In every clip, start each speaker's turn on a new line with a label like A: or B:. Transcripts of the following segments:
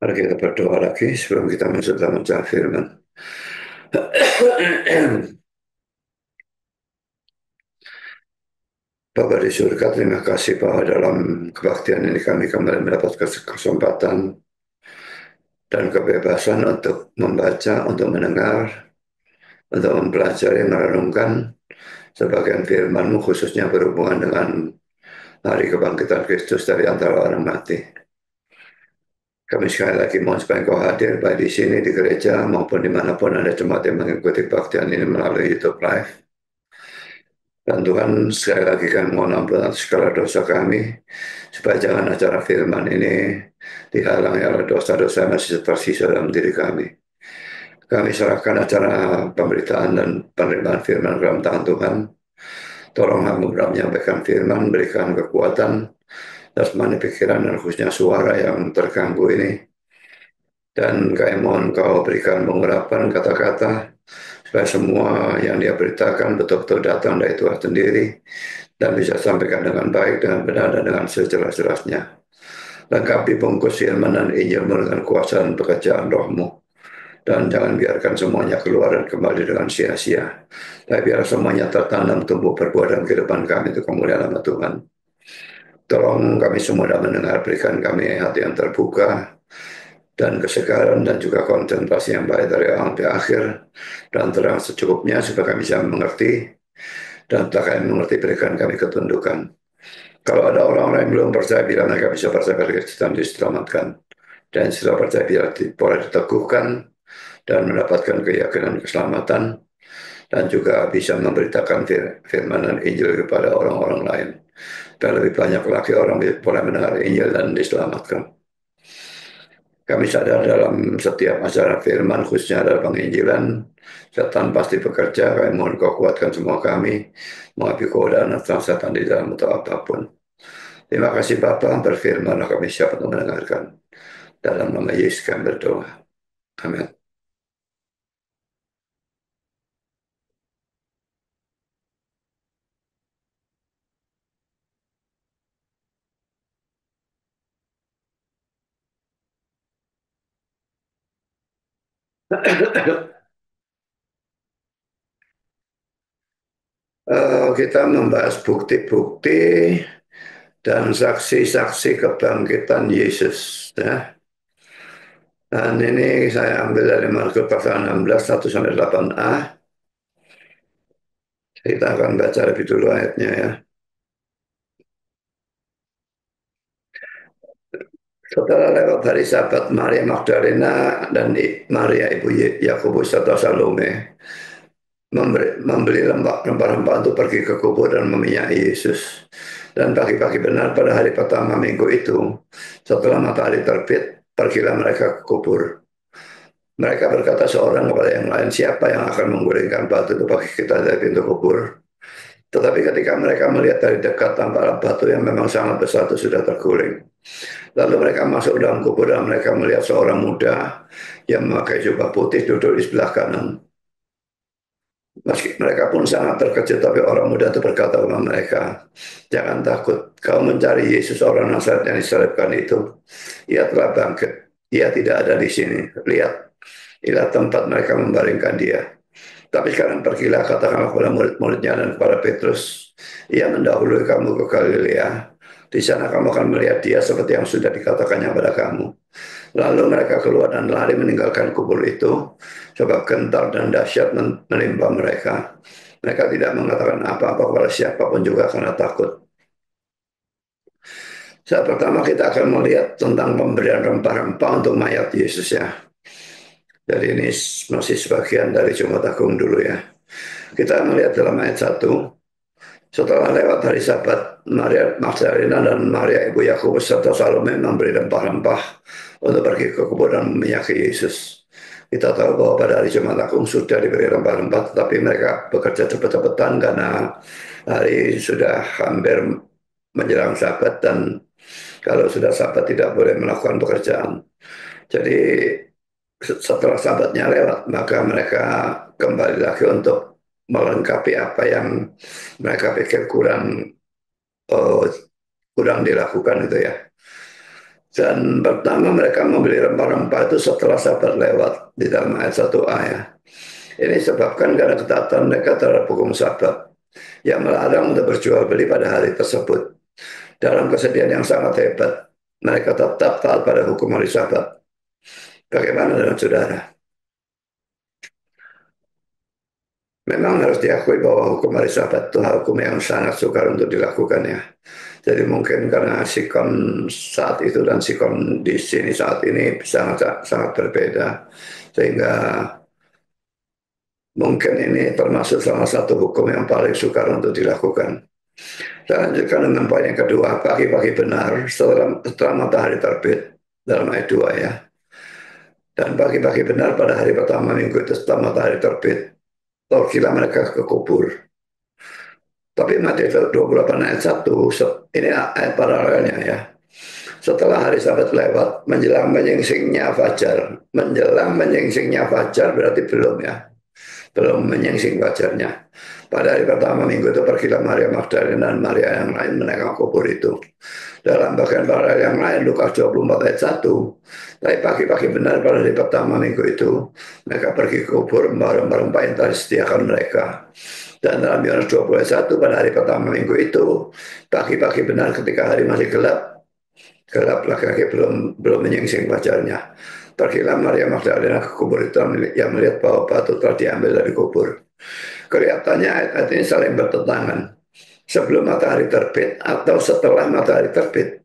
A: Mari kita berdoa lagi sebelum kita masuk dalam mencari firman. Bapa di surga, terima kasih bahwa dalam kebaktian ini kami kembali mendapat kesempatan dan kebebasan untuk membaca, untuk mendengar, untuk mempelajari, merenungkan sebagian firman-Mu khususnya berhubungan dengan hari kebangkitan Kristus dari antara orang mati. Kami sekali lagi mohon supaya Engkau hadir baik di sini, di gereja, maupun dimanapun ada jemaat yang mengikuti kebaktian ini melalui YouTube Live. Dan Tuhan sekali lagi kami mohon ampun atas segala dosa kami, supaya jangan acara firman ini dihalangi oleh dosa-dosa yang masih tersisa dalam diri kami. Kami serahkan acara pemberitaan dan penerimaan firman dalam tangan Tuhan. Tolong hamba menyampaikan firman, berikan kekuatan, jasmani pikiran dan khususnya suara yang terganggu ini. Dan kami mohon Kau berikan pengurapan kata-kata, supaya semua yang dia beritakan betul-betul datang dari Tuhan sendiri dan bisa sampaikan dengan baik, dengan benar, dan dengan sejelas-jelasnya. Lengkapi bungkus firman dan Injil-Mu dengan kuasa dan pekerjaan Roh-Mu. Dan jangan biarkan semuanya keluar dan kembali dengan sia-sia. Tapi biar semuanya tertanam, tumbuh, berbuah dalam kehidupan kami untuk kemuliaan nama Tuhan. Tolong kami semua dalam mendengar, berikan kami hati yang terbuka, dan kesegaran dan juga konsentrasi yang baik dari awal sampai akhir, dan terang secukupnya supaya kami bisa mengerti, dan setelah kami mengerti berikan kami ketundukan. Kalau ada orang-orang yang belum percaya, bila mereka bisa percaya pada Kristus dan diselamatkan, dan setelah percaya bila boleh diteguhkan dan mendapatkan keyakinan keselamatan, dan juga bisa memberitakan firman dan Injil kepada orang-orang lain. Dan lebih banyak lagi orang boleh mendengar Injil dan diselamatkan. Kami sadar dalam setiap acara firman, khususnya dalam penginjilan, setan pasti bekerja. Kami mohon Kau kuatkan semua kami, menghadapi godaan dan setan di dalam atau apapun. Terima kasih Bapa, berfirmanlah kami siap untuk mendengarkan. Dalam nama Yesus kami berdoa. Amin. Kita membahas bukti-bukti dan saksi-saksi kebangkitan Yesus. Ya. Dan ini saya ambil dari Markus pasal 16, 1-8a. Kita akan baca lebih dulu ayatnya ya. Setelah lewat hari Sabat, Maria Magdalena dan Maria ibu Yakobus serta Salome membeli rempah-rempah untuk pergi ke kubur dan meminyaki Yesus. Dan pagi-pagi benar pada hari pertama minggu itu, setelah matahari terbit, pergilah mereka ke kubur. Mereka berkata seorang kepada yang lain, siapa yang akan menggulingkan batu itu bagi kita dari pintu kubur? Tetapi ketika mereka melihat dari dekat, tampaklah batu yang memang sangat besar itu sudah terguling. Lalu mereka masuk dalam kubur dan mereka melihat seorang muda yang memakai jubah putih duduk di sebelah kanan. Meski mereka pun sangat terkejut, tapi orang muda itu berkata kepada mereka, jangan takut, kau mencari Yesus orang Nazaret yang disalibkan itu. Ia telah bangkit, ia tidak ada di sini. Lihat, inilah tempat mereka membaringkan dia. Tapi sekarang pergilah, katakanlah kepada murid-muridnya dan kepada Petrus, ia mendahului kamu ke Galilea. Di sana kamu akan melihat dia seperti yang sudah dikatakannya pada kamu. Lalu mereka keluar dan lari meninggalkan kubur itu, sebab gentar dan dahsyat menimpa mereka. Mereka tidak mengatakan apa-apa kepada siapapun juga karena takut. Saat pertama kita akan melihat tentang pemberian rempah-rempah untuk mayat Yesus ya. Jadi ini masih sebagian dari Jumat Agung dulu ya. Kita melihat dalam ayat 1, setelah lewat hari Sabat, Maria Magdalena dan Maria ibu Yakobus serta Salome memberi rempah-rempah untuk pergi ke kubur dan meminyaki Yesus. Kita tahu bahwa pada hari Jumat Agung sudah diberi rempah-rempah, tetapi mereka bekerja cepat-cepatan karena hari sudah hampir menjelang Sabat dan kalau sudah Sabat tidak boleh melakukan pekerjaan. Jadi setelah Sabatnya lewat, maka mereka kembali lagi untuk melengkapi apa yang mereka pikir kurang dilakukan itu ya. Dan pertama mereka membeli rempah-rempah itu setelah Sabat lewat di dalam ayat 1a ya. Ini disebabkan karena ketaatan mereka terhadap hukum Sabat yang melarang untuk berjual beli pada hari tersebut. Dalam kesedihan yang sangat hebat, mereka tetap taat pada hukum hari Sabat. Bagaimana dengan saudara? Memang harus diakui bahwa hukum hari Sabat itu hukum yang sangat sukar untuk dilakukan ya. Jadi mungkin karena sikon saat itu dan sikon di sini saat ini sangat sangat berbeda, sehingga mungkin ini termasuk salah satu hukum yang paling sukar untuk dilakukan. Saya lanjutkan dengan poin yang kedua, pagi-pagi benar setelah matahari terbit dalam ayat 2 ya. Dan pagi-pagi benar pada hari pertama minggu itu setelah matahari terbit, pergilah mereka ke kubur. Tapi Matius 28 ayat 1, ini ayat paralelnya ya. Setelah hari Sabat lewat, menjelang menyingsingnya fajar. Menjelang menyingsingnya fajar berarti belum ya. Belum menyingsing fajarnya. Pada hari pertama minggu itu pergilah Maria Magdalena dan Maria yang lain menengok kubur itu. Dalam bagian paralel yang lain, Lukas 24 ayat 1. Tapi pagi-pagi benar pada hari pertama minggu itu, mereka pergi ke kubur barang-barang yang telah disediakan mereka. Dan dalam Yohanes 20 ayat 1 pada hari pertama minggu itu, pagi-pagi benar ketika hari masih gelap, gelap laki-laki belum menyingsing fajarnya. Pergilah Maria Magdalena ke kubur itu yang melihat bahwa batu telah diambil dari kubur. Kelihatannya ayat-ayat ini saling bertentangan. Sebelum matahari terbit atau setelah matahari terbit.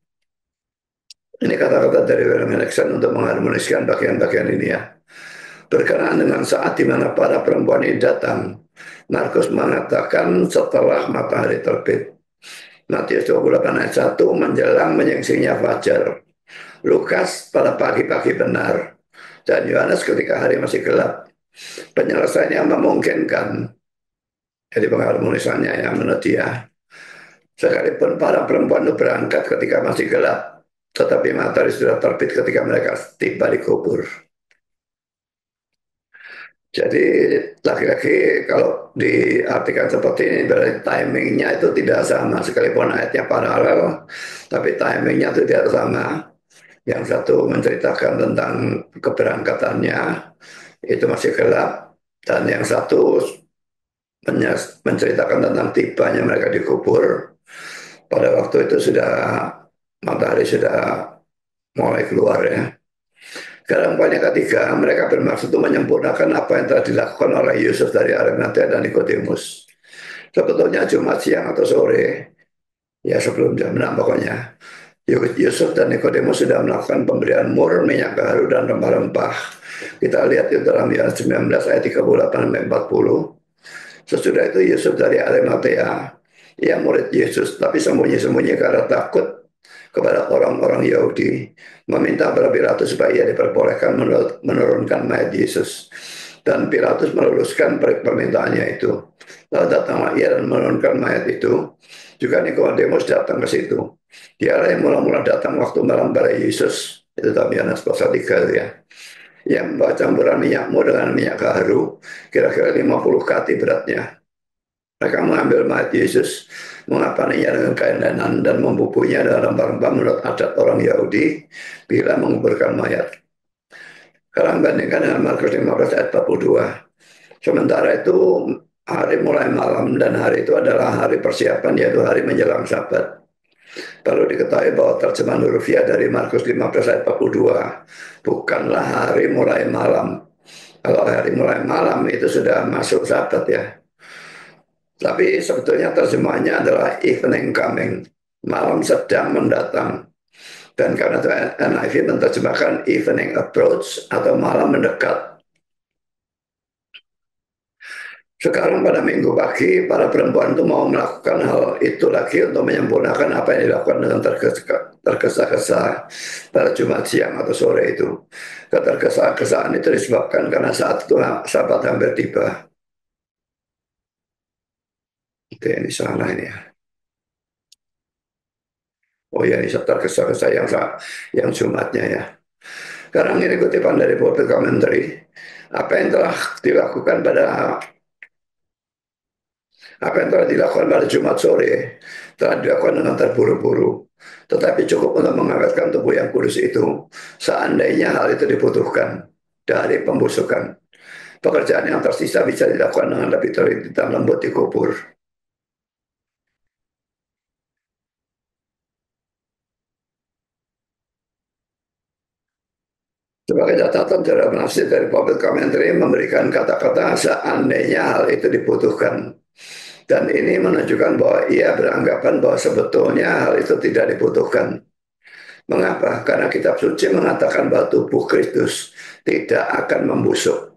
A: Ini kata-kata dari William Erickson untuk mengharmoniskan bagian-bagian ini ya. Berkenaan dengan saat di mana para perempuan ini datang, Markus mengatakan setelah matahari terbit. Matius 28 ayat 1 menjelang menyingsingnya fajar. Lukas pada pagi-pagi benar. Dan Yohanes ketika hari masih gelap. Penyelesaiannya memungkinkan. Jadi pengharmonisannya yang menurut dia. Sekalipun para perempuan itu berangkat ketika masih gelap, tetapi matahari sudah terbit ketika mereka tiba di kubur. Jadi laki-laki kalau diartikan seperti ini berarti timingnya itu tidak sama, sekalipun ayatnya paralel, tapi timingnya itu tidak sama. Yang satu menceritakan tentang keberangkatannya, itu masih gelap, dan yang satu menceritakan tentang tibanya mereka di kubur. Pada waktu itu sudah matahari sudah mulai keluar ya. Sekarang poin yang ketiga, mereka bermaksud untuk menyempurnakan apa yang telah dilakukan oleh Yusuf dari Arimatea dan Nikodemus. Sebetulnya Jumat siang atau sore, ya sebelum jam 6 pokoknya, Yusuf dan Nikodemus sudah melakukan pemberian mur, minyak gaharu, dan rempah-rempah. Kita lihat di dalam Yohanes 19 ayat 38 sampai 40. Sesudah itu Yusuf dari Arimatea, ia murid Yesus, tapi sembunyi-sembunyi karena takut kepada orang-orang Yahudi, meminta kepada Pilatus supaya ia diperbolehkan menurunkan mayat Yesus. Dan Pilatus meluluskan permintaannya itu. Lalu datanglah ia dan menurunkan mayat itu. Juga Nikodemus datang ke situ. Dialah yang mula-mula datang waktu malam pada Yesus. Itu dalam Yohanes pasal 3 ya. Yang membawa campuran minyakmu dengan minyak gaharu, kira-kira 50 kati beratnya. Mereka mengambil mayat Yesus, mengapaninya dengan kain lenan dan membubuhnya dengan rempah-rempah menurut adat orang Yahudi bila menguburkan mayat. Sekarang bandingkan dengan Markus 15 ayat 42. Sementara itu hari mulai malam dan hari itu adalah hari persiapan, yaitu hari menjelang Sabat. Perlu diketahui bahwa terjemahan hurufiah dari Markus 15 ayat 42 bukanlah hari mulai malam. Kalau hari mulai malam itu sudah masuk Sabat ya. Tapi sebetulnya terjemahannya adalah evening coming, malam sedang mendatang. Dan karena itu NIV menerjemahkan evening approach atau malam mendekat. Sekarang pada minggu pagi, para perempuan itu mau melakukan hal itu lagi untuk menyempurnakan apa yang dilakukan dengan tergesa-gesa pada Jumat siang atau sore itu. Ketergesa-gesaan itu disebabkan karena saat itu Sabat hampir tiba. Oke, ini salah ini ya. Oh ya, ini tergesa-gesa yang Jumatnya ya. Sekarang ini kutipan dari Bible Commentary. Apa yang telah dilakukan pada apa yang telah dilakukan pada Jumat sore telah dilakukan dengan terburu-buru. tetapi cukup untuk mengawetkan tubuh yang kudus itu seandainya hal itu dibutuhkan dari pembusukan. Pekerjaan yang tersisa bisa dilakukan dengan lebih teliti dan lembut di kubur. Sebagai catatan, cara penafsir dari Public Commentary memberikan kata-kata seandainya hal itu dibutuhkan. Dan ini menunjukkan bahwa ia beranggapan bahwa sebetulnya hal itu tidak dibutuhkan. Mengapa? Karena kitab suci mengatakan bahwa tubuh Kristus tidak akan membusuk.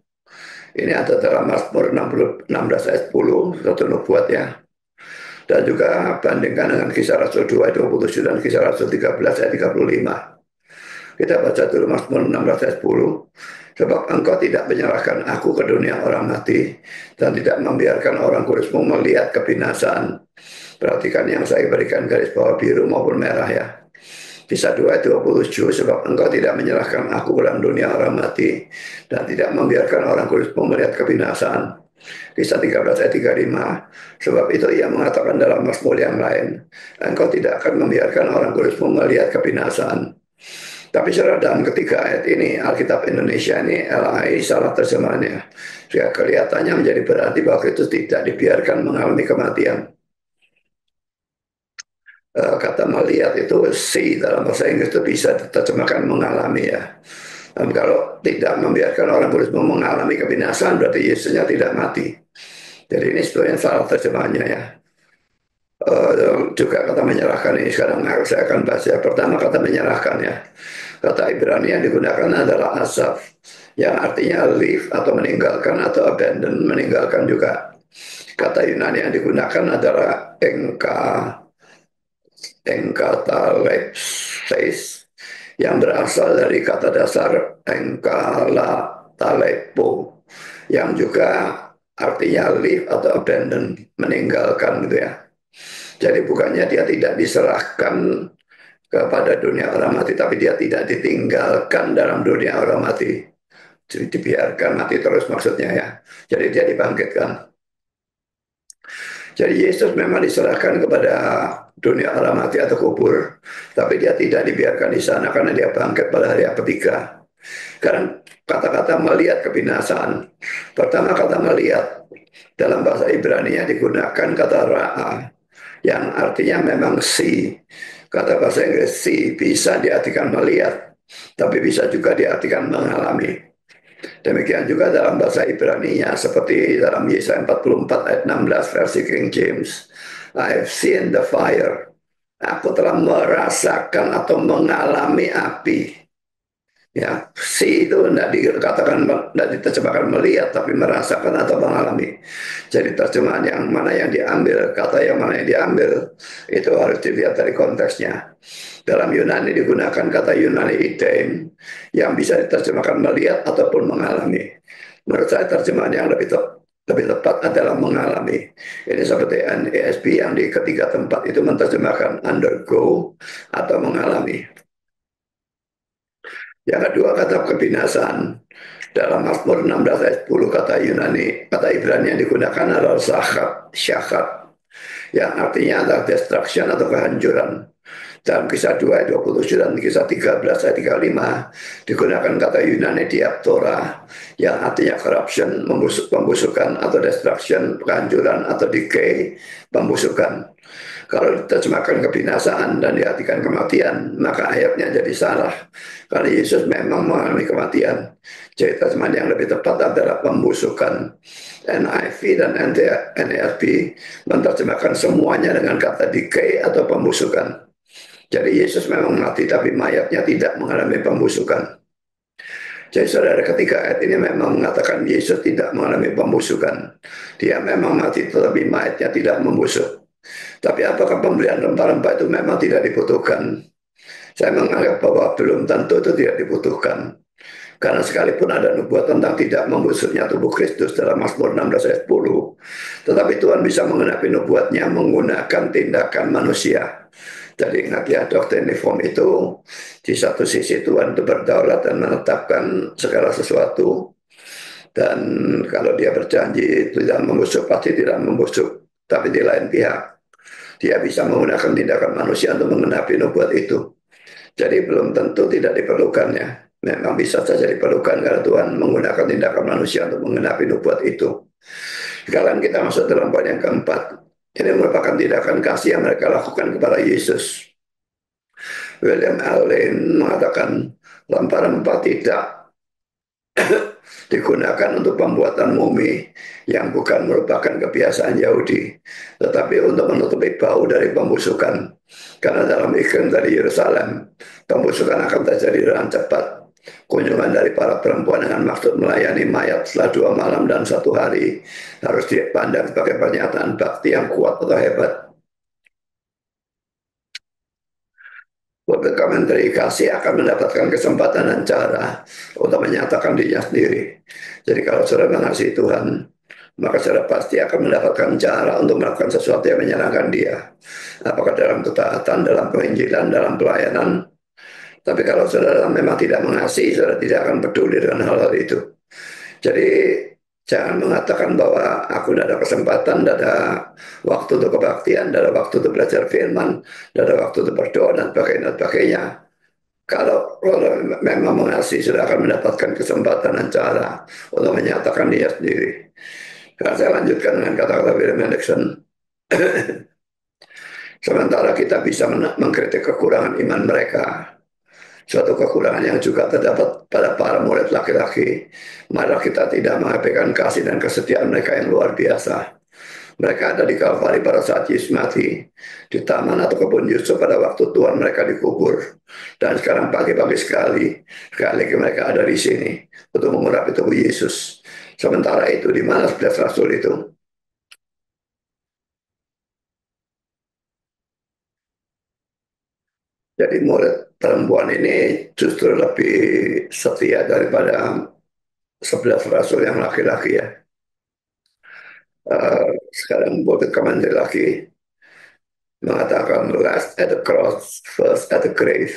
A: Ini ada dalam Mazmur 16 ayat 10, satu nubuat ya. Dan juga bandingkan dengan kisah Rasul 2 ayat 27 dan kisah Rasul 13 ayat 35. Kita baca dulu Mazmur 16 ayat 10. Sebab engkau tidak menyerahkan aku ke dunia orang mati dan tidak membiarkan orang kudusmu melihat kebinasaan. Perhatikan yang saya berikan garis bawah biru maupun merah ya. Kisah 2 ayat 27, sebab engkau tidak menyerahkan aku ke dalam dunia orang mati dan tidak membiarkan orang kudusmu melihat kebinasaan. Kisah 13 ayat 35, sebab itu ia mengatakan dalam Mazmur yang lain, engkau tidak akan membiarkan orang kudusmu melihat kebinasaan. Tapi saudara, dalam ketiga ayat ini, Alkitab Indonesia ini LAI salah terjemahannya. Sehingga kelihatannya menjadi berarti bahwa Kristus tidak dibiarkan mengalami kematian. Kata melihat itu see dalam bahasa Inggris itu bisa diterjemahkan mengalami ya. Kalau tidak membiarkan orang kudus mengalami kebinasaan berarti Yesusnya tidak mati. Jadi ini sebenarnya salah terjemahannya ya. Juga kata menyerahkan ini sekarang saya akan bahas ya. Pertama kata menyerahkan ya. Kata Ibrani yang digunakan adalah asaf, yang artinya leave atau meninggalkan atau abandon, meninggalkan juga. Kata Yunani yang digunakan adalah enkatalexis, yang berasal dari kata dasar enkala talepo, yang juga artinya leave atau abandon, meninggalkan gitu ya. Jadi bukannya dia tidak diserahkan kepada dunia orang mati, tapi dia tidak ditinggalkan dalam dunia orang mati. Jadi dibiarkan mati terus maksudnya ya. Jadi dia dibangkitkan. Jadi Yesus memang diserahkan kepada dunia orang mati atau kubur, tapi dia tidak dibiarkan di sana karena dia bangkit pada hari yang ketiga. Karena kata-kata melihat kebinasaan, pertama kata melihat dalam bahasa Ibrani digunakan kata ra'a, yang artinya memang see. Kata bahasa Inggris see bisa diartikan melihat, tapi bisa juga diartikan mengalami. Demikian juga dalam bahasa Ibrani-nya seperti dalam Yesaya 44 ayat 16 versi King James. I have seen the fire. Aku telah merasakan atau mengalami api. Ya, see itu tidak dikatakan, tidak diterjemahkan melihat, tapi merasakan atau mengalami. Jadi terjemahan yang mana yang diambil, kata yang mana yang diambil, itu harus dilihat dari konteksnya. Dalam Yunani digunakan kata Yunani idein, yang bisa diterjemahkan melihat ataupun mengalami. Menurut saya terjemahan yang lebih tepat adalah mengalami. Ini seperti NASB yang di ketiga tempat itu menerjemahkan undergo atau mengalami. Yang kedua kata kebinasaan. Dalam Mazmur 16 ayat 10 kata Yunani, kata Ibrani yang digunakan adalah syakat, yang artinya adalah destruction atau kehancuran. Dalam kisah 2 ayat 27 dan kisah 13 ayat 35 digunakan kata Yunani diaptora, yang artinya corruption, pembusukan atau destruction, kehancuran atau decay, pembusukan. Kalau diterjemahkan kebinasaan dan diartikan kematian, maka ayatnya jadi salah. Karena Yesus memang mengalami kematian. Jadi terjemahan yang lebih tepat adalah pembusukan. NIV dan NASB menerjemahkan semuanya dengan kata decay atau pembusukan. Jadi Yesus memang mati tapi mayatnya tidak mengalami pembusukan. Jadi saudara, ketika ayat ini memang mengatakan Yesus tidak mengalami pembusukan. Dia memang mati tetapi mayatnya tidak membusuk. Tapi apakah pembelian rempah-rempah itu memang tidak dibutuhkan? Saya menganggap bahwa belum tentu itu tidak dibutuhkan. Karena sekalipun ada nubuat tentang tidak membusuknya tubuh Kristus dalam Mazmur 16 ayat 10, tetapi Tuhan bisa mengenapi nubuatnya menggunakan tindakan manusia. Jadi ingat ya, doktrin reform itu di satu sisi Tuhan itu berdaulat dan menetapkan segala sesuatu. Dan kalau dia berjanji tidak membusuk, pasti tidak membusuk. Tapi di lain pihak, Dia bisa menggunakan tindakan manusia untuk mengenapi nubuat itu. Jadi belum tentu tidak diperlukannya. Memang bisa saja diperlukan karena Tuhan menggunakan tindakan manusia untuk mengenapi nubuat itu. Sekarang kita masuk dalam poin yang keempat. Ini merupakan tindakan kasih yang mereka lakukan kepada Yesus. William Allen mengatakan, lempar rempah tidak digunakan untuk pembuatan mumi yang bukan merupakan kebiasaan Yahudi, tetapi untuk menutupi bau dari pembusukan. Karena dalam iklim dari Yerusalem, pembusukan akan terjadi dengan cepat. Kunjungan dari para perempuan dengan maksud melayani mayat setelah 2 malam dan 1 hari harus dipandang sebagai pernyataan bakti yang kuat atau hebat. Menteri kasih akan mendapatkan kesempatan dan cara untuk menyatakan dirinya sendiri. Jadi kalau saudara mengasihi Tuhan, maka saudara pasti akan mendapatkan cara untuk melakukan sesuatu yang menyenangkan dia. Apakah dalam ketaatan, dalam penginjilan, dalam pelayanan. Tapi kalau saudara memang tidak mengasihi, saudara tidak akan peduli dengan hal-hal itu. Jadi jangan mengatakan bahwa aku tidak ada kesempatan, tidak ada waktu untuk kebaktian, tidak ada waktu untuk belajar firman, tidak ada waktu untuk berdoa dan sebagainya. Kalau memang mengasihi, sudah akan mendapatkan kesempatan dan cara untuk menyatakan dia sendiri. Nah, saya lanjutkan dengan kata-kata William Hendrickson. Sementara kita bisa mengkritik kekurangan iman mereka, suatu kekurangan yang juga terdapat pada para murid laki-laki, maka kita tidak mengabaikan kasih dan kesetiaan mereka yang luar biasa. Mereka ada di Kalvari pada saat Yesus mati, di taman atau kebun Yusuf pada waktu Tuhan mereka dikubur. Dan sekarang pagi-pagi sekali lagi mereka ada di sini untuk mengurapi tubuh Yesus. Sementara itu, di mana 11 rasul itu? Jadi murid perempuan ini justru lebih setia daripada 11 rasul yang laki-laki ya. Sekarang buat kembali lagi mengatakan last at the cross, first at the grave.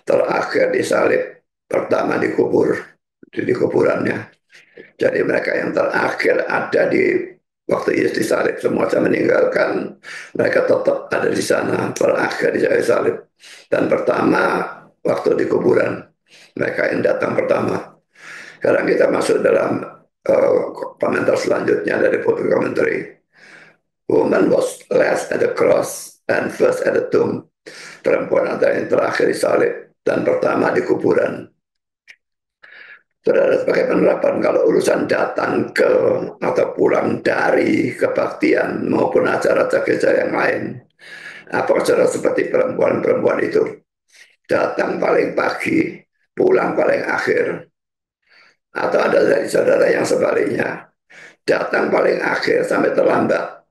A: Terakhir disalib, pertama dikubur di kuburannya. Jadi mereka yang terakhir ada di waktu Yesus disalib, semua saya meninggalkan, mereka tetap ada di sana, terakhir di salib. Dan pertama waktu di kuburan, mereka yang datang pertama. Sekarang kita masuk dalam komentar selanjutnya dari foto commentary. Woman was last at the cross and first at the tomb. Perempuan adalah yang terakhir disalib dan pertama di kuburan. Saudara, sebagai penerapan kalau urusan datang ke atau pulang dari kebaktian maupun acara-acara gereja yang lain, apa saudara seperti perempuan-perempuan itu datang paling pagi, pulang paling akhir, atau ada dari saudara yang sebaliknya datang paling akhir sampai terlambat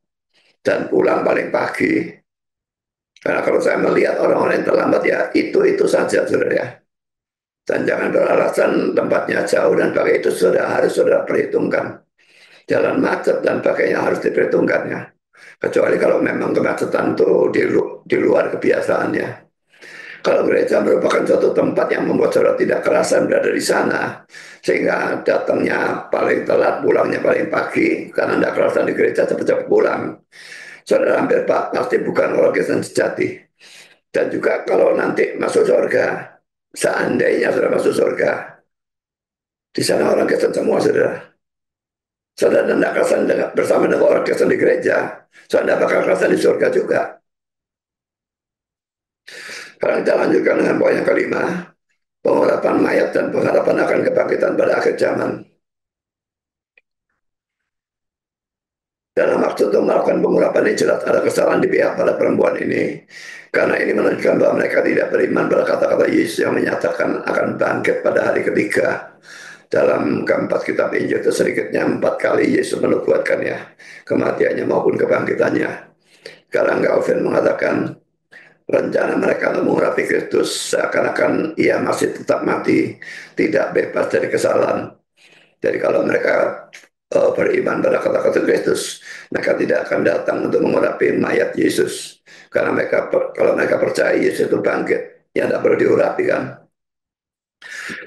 A: dan pulang paling pagi. Karena kalau saya melihat orang-orang yang terlambat ya itu saja saudara ya. Dan jangan beralasan tempatnya jauh dan pakai itu sudah harus sudah perhitungkan. Jalan macet dan pakainya harus diperhitungkannya. Kecuali kalau memang kemacetan itu di luar kebiasaannya. Kalau gereja merupakan suatu tempat yang membuat saudara tidak kerasan berada di sana, sehingga datangnya paling telat, pulangnya paling pagi, karena tidak kerasan di gereja cepat-cepat pulang. Saudara hampir pasti bukan orang Kristen sejati. Dan juga kalau nanti masuk surga, seandainya sudah masuk surga, di sana orang Kristen semua saudara. Saudara tidak kerasan bersama dengan orang Kristen di gereja, saudara bakal kerasan di surga juga. Sekarang kita lanjutkan dengan poin yang kelima, pengurapan mayat dan pengharapan akan kebangkitan pada akhir zaman. Dalam maksud untuk melakukan pengurapan ini jelas ada kesalahan di pihak para perempuan ini. Karena ini menunjukkan bahwa mereka tidak beriman pada kata-kata Yesus yang menyatakan akan bangkit pada hari ketiga. Dalam keempat kitab Injil itu sedikitnya 4 kali Yesus menubuatkannya, kematiannya maupun kebangkitannya. Sekarang Calvin mengatakan rencana mereka untuk mengurapi Kristus seakan-akan ia masih tetap mati, tidak bebas dari kesalahan. Jadi kalau mereka beriman pada kata-kata Kristus, mereka tidak akan datang untuk mengurapi mayat Yesus. Karena kalau mereka percaya Yesus itu bangkit, ya tidak perlu diurapi kan.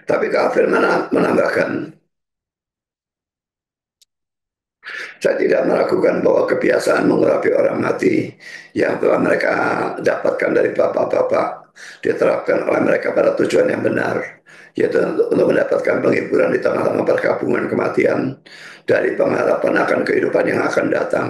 A: Tapi Calvin menambahkan, Saya tidak meragukan bahwa kebiasaan mengurapi orang mati yang telah mereka dapatkan dari bapak-bapak diterapkan oleh mereka pada tujuan yang benar, yaitu untuk mendapatkan penghiburan di tengah-tengah perkabungan kematian dari pengharapan akan kehidupan yang akan datang.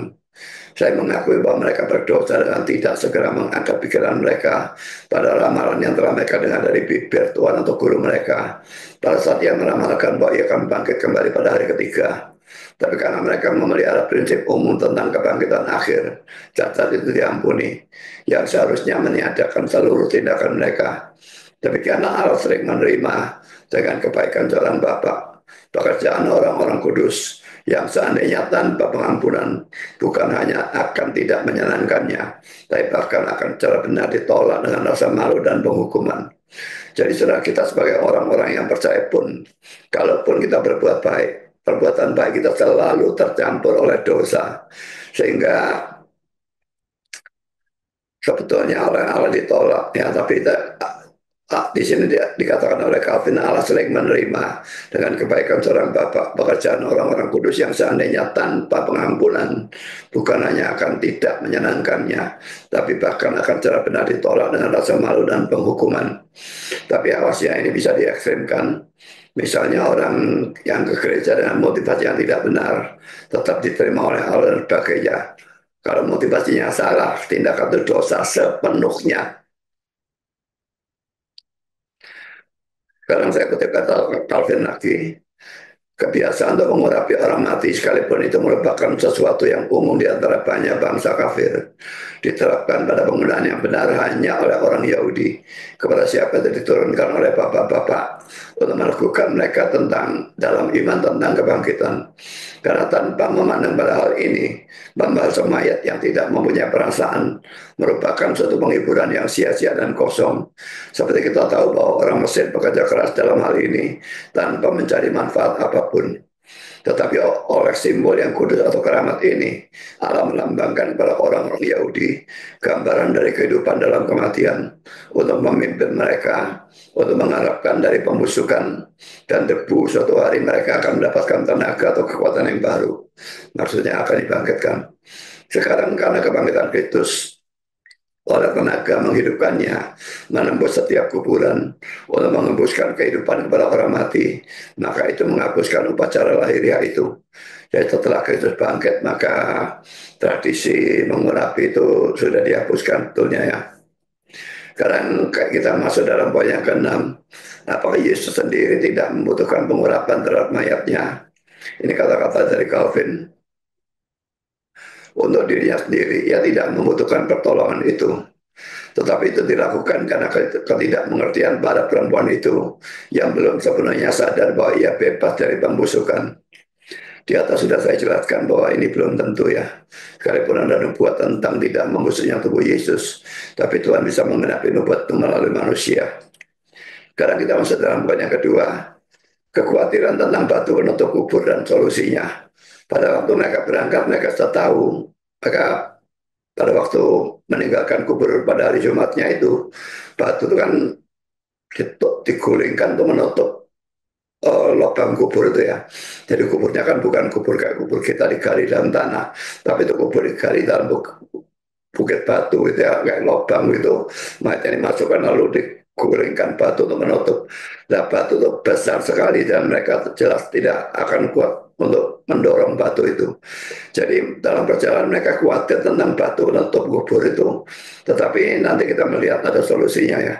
A: Saya mengakui bahwa mereka berdosa dengan tidak segera mengangkat pikiran mereka pada ramalan yang telah mereka dengar dari bibir Tuhan atau guru mereka. Pada saat ia meramalkan bahwa ia akan bangkit kembali pada hari ketiga. Tapi karena mereka memelihara prinsip umum tentang kebangkitan akhir, cacat itu diampuni, yang seharusnya meniadakan seluruh tindakan mereka. Tapi karena Allah sering menerima dengan kebaikan jalan Bapa, pekerjaan orang-orang kudus yang seandainya tanpa pengampunan bukan hanya akan tidak menyenangkannya, tapi bahkan akan secara benar ditolak dengan rasa malu dan penghukuman. Jadi saudara, kita sebagai orang-orang yang percaya pun, kalaupun kita berbuat baik, perbuatan baik kita selalu tercampur oleh dosa. Sehingga sebetulnya oleh Allah ditolak ya, tapi di sini dikatakan oleh Calvin, Allah sering menerima dengan kebaikan seorang Bapa pekerjaan orang-orang kudus yang seandainya tanpa pengampunan bukan hanya akan tidak menyenangkannya, tapi bahkan akan secara benar ditolak dengan rasa malu dan penghukuman. Tapi awasnya ini bisa diekstrimkan. Misalnya orang yang ke gereja dengan motivasi yang tidak benar tetap diterima oleh Allah dan sebagainya. Kalau motivasinya salah, tindakan itu dosa sepenuhnya. Sekarang saya kutip kata Calvin lagi, kebiasaan untuk mengurapi orang mati sekalipun itu merupakan sesuatu yang umum di antara banyak bangsa kafir. Diterapkan pada penggunaan yang benar hanya oleh orang Yahudi kepada siapa itu diturunkan oleh bapak-bapak untuk melakukan mereka tentang dalam iman tentang kebangkitan. Karena tanpa memandang pada hal ini, membahas mayat yang tidak mempunyai perasaan merupakan suatu penghiburan yang sia-sia dan kosong. Seperti kita tahu bahwa orang Mesir bekerja keras dalam hal ini tanpa mencari manfaat apapun. Tetapi oleh simbol yang kudus atau keramat ini, Allah melambangkan kepada orang-orang Yahudi gambaran dari kehidupan dalam kematian untuk memimpin mereka, untuk mengharapkan dari pembusukan dan debu suatu hari mereka akan mendapatkan tenaga atau kekuatan yang baru. Maksudnya akan dibangkitkan. Sekarang karena kebangkitan Kristus, oleh tenaga menghidupkannya, menembus setiap kuburan untuk mengembuskan kehidupan kepada orang mati, maka itu menghapuskan upacara lahiriah itu. Jadi setelah Kristus bangkit, maka tradisi mengurapi itu sudah dihapuskan betulnya ya. Sekarang kita masuk dalam poin yang keenam. Apakah Yesus sendiri tidak membutuhkan pengurapan terhadap mayatnya? Ini kata-kata dari Calvin. Untuk dirinya sendiri, ia tidak membutuhkan pertolongan itu. Tetapi itu dilakukan karena ketidakmengertian para perempuan itu yang belum sepenuhnya sadar bahwa ia bebas dari pembusukan. Di atas sudah saya jelaskan bahwa ini belum tentu ya. Sekalipun ada nubuat tentang tidak membusuknya tubuh Yesus, tapi Tuhan bisa menggenapi nubuat itu melalui manusia. Sekarang kita masuk dalam poin yang kedua, kekhawatiran tentang batu penutup kubur dan solusinya. Pada waktu mereka berangkat, mereka sudah tahu, maka pada waktu meninggalkan kubur pada hari Jumatnya itu, batu itu kan digulingkan untuk menutup lubang kubur itu ya. Jadi kuburnya kan bukan kubur kayak kubur kita digali dalam tanah, tapi itu kubur digali dalam bukit batu itu ya, kayak lubang gitu. Mayatnya dimasukkan lalu digulingkan batu untuk menutup. Nah, batu itu besar sekali dan mereka jelas tidak akan kuat untuk mendorong batu itu. Jadi dalam perjalanan mereka khawatir tentang batu menutup kubur itu. Tetapi nanti kita melihat ada solusinya ya.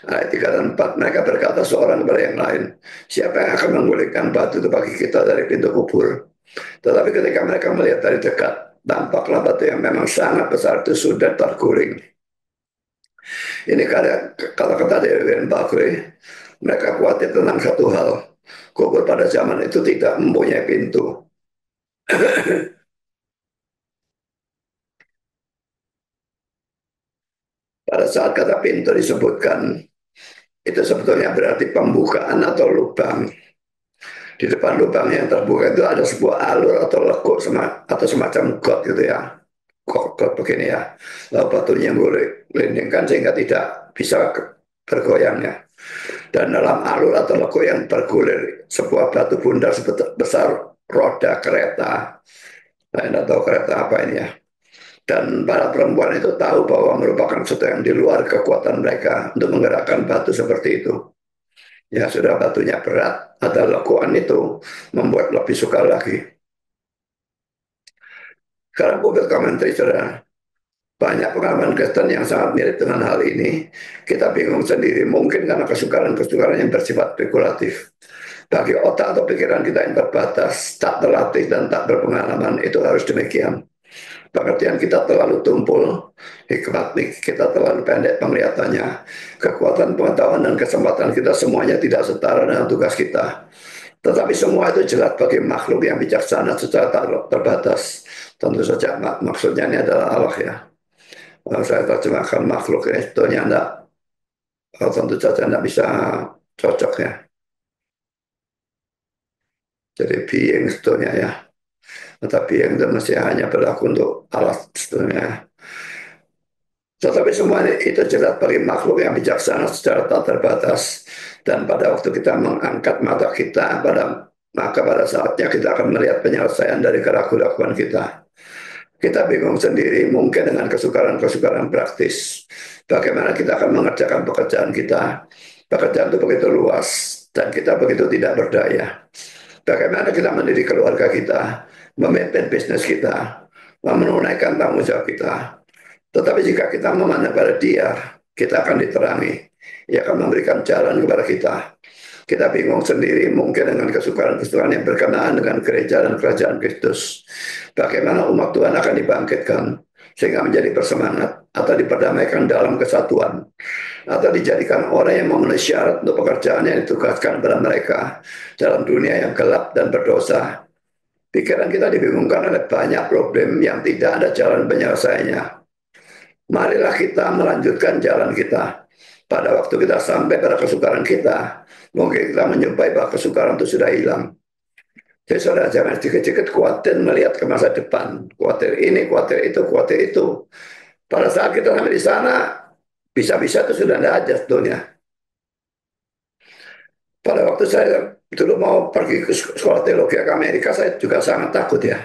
A: Ayat 3 dan 4 mereka berkata seorang kepada yang lain, siapa yang akan menggulingkan batu itu bagi kita dari pintu kubur? Tetapi ketika mereka melihat dari dekat, tampaklah batu yang memang sangat besar itu sudah terguling. Ini kata-kata dari William Buckley. Mereka khawatir tentang satu hal. Kubur pada zaman itu tidak mempunyai pintu. Pada saat kata pintu disebutkan, itu sebetulnya berarti pembukaan atau lubang. Di depan lubang yang terbuka itu ada sebuah alur atau lekuk atau semacam got gitu ya. Got begini ya. Lalu batunya gelindingkan sehingga tidak bisa bergoyangnya. Dan dalam alur atau lekuk yang bergulir sebuah batu bundar sebesar roda kereta Saya tidak tahu kereta apa ini ya. Dan para perempuan itu tahu bahwa merupakan sesuatu yang di luar kekuatan mereka untuk menggerakkan batu seperti itu. Ya sudah batunya berat, ada lekuan itu membuat lebih suka lagi. Sekarang public commentary sudah banyak pengalaman Kristen yang sangat mirip dengan hal ini. Kita bingung sendiri, mungkin karena kesukaran-kesukaran yang bersifat spekulatif. Bagi otak atau pikiran kita yang terbatas, tak terlatih dan tak berpengalaman, itu harus demikian. Pengertian kita terlalu tumpul, hikmat kita terlalu pendek penglihatannya, kekuatan pengetahuan dan kesempatan kita semuanya tidak setara dengan tugas kita. Tetapi semua itu jelas bagi makhluk yang bijaksana secara terbatas. Tentu saja maksudnya ini adalah Allah ya. Kalau saya terjemahkan makhluk itu tidak, tentu saja tidak bisa cocok ya. Jadi being sebetulnya ya. Tetapi yang itu mesti hanya berlaku untuk Allah sebetulnya. Tetapi semua itu jelas bagi makhluk yang bijaksana secara tak terbatas. Dan pada waktu kita mengangkat mata kita, maka pada saatnya kita akan melihat penyelesaian dari keraguan-keraguan kita. Kita bingung sendiri mungkin dengan kesukaran-kesukaran praktis. Bagaimana kita akan mengerjakan pekerjaan kita. Pekerjaan itu begitu luas dan kita begitu tidak berdaya. Bagaimana kita mendidik keluarga kita, memimpin bisnis kita, menunaikan tanggung jawab kita. Tetapi jika kita memandang pada Dia, kita akan diterangi. Ia akan memberikan jalan kepada kita. Kita bingung sendiri mungkin dengan kesukaran-kesukaran yang berkenaan dengan gereja dan kerajaan Kristus. Bagaimana umat Tuhan akan dibangkitkan sehingga menjadi bersemangat atau diperdamaikan dalam kesatuan atau dijadikan orang yang memenuhi syarat untuk pekerjaan yang ditugaskan kepada mereka dalam dunia yang gelap dan berdosa. Pikiran kita dibingungkan oleh banyak problem yang tidak ada jalan penyelesaiannya. Marilah kita melanjutkan jalan kita. Pada waktu kita sampai pada kesukaran kita, mungkin kita menyupai bahwa kesukaran itu sudah hilang. Jadi saudara jangan sedikit-sedikit khawatir melihat ke masa depan. Khawatir ini, khawatir itu, khawatir itu. Pada saat kita sampai di sana, bisa-bisa itu sudah tidak ada sebetulnya. Pada waktu saya dulu mau pergi ke sekolah teologi ke Amerika, saya juga sangat takut ya.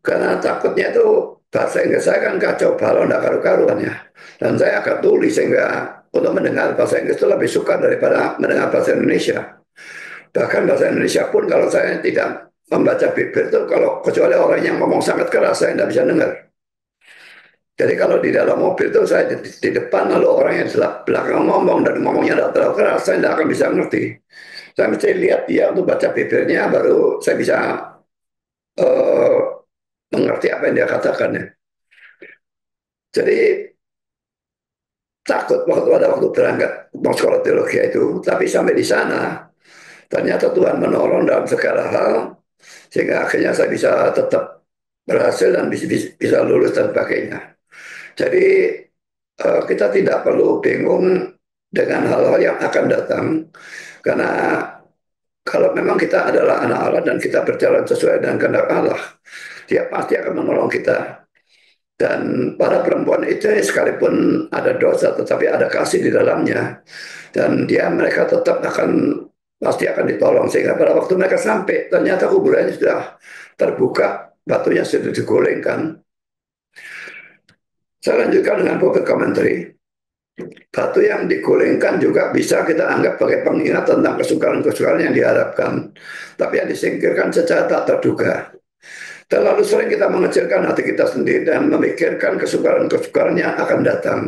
A: Karena takutnya itu bahasa Inggris saya kan kacau balau, tidak karu-karuan ya. Dan saya agak tuli sehingga untuk mendengar bahasa Inggris itu lebih suka daripada mendengar bahasa Indonesia. Bahkan bahasa Indonesia pun kalau saya tidak membaca Bibel itu, kalau kecuali orang yang ngomong sangat keras, saya tidak bisa dengar. Jadi kalau di dalam mobil itu saya di depan, lalu orang yang di belakang ngomong dan ngomongnya tidak terlalu keras, saya tidak akan bisa ngerti. Saya mesti lihat dia untuk baca Bibelnya, baru saya bisa uh, mengerti apa yang dia katakan ya. Jadi takut waktu berangkat mau sekolah teologi itu, tapi sampai di sana ternyata Tuhan menolong dalam segala hal sehingga akhirnya saya bisa tetap berhasil dan bisa lulus dan sebagainya. Jadi kita tidak perlu bingung dengan hal-hal yang akan datang karena kalau memang kita adalah anak Allah dan kita berjalan sesuai dengan kehendak Allah, Dia pasti akan menolong kita. Dan para perempuan itu sekalipun ada dosa tetapi ada kasih di dalamnya dan mereka tetap pasti akan ditolong sehingga pada waktu mereka sampai ternyata kuburannya sudah terbuka, batunya sudah digulingkan. Saya lanjutkan dengan public commentary. Batu yang digulingkan juga bisa kita anggap sebagai pengingat tentang kesukaran-kesukaran yang diharapkan tapi yang disingkirkan secara tak terduga. Terlalu sering kita mengecilkan hati kita sendiri dan memikirkan kesukaran-kesukaran yang akan datang.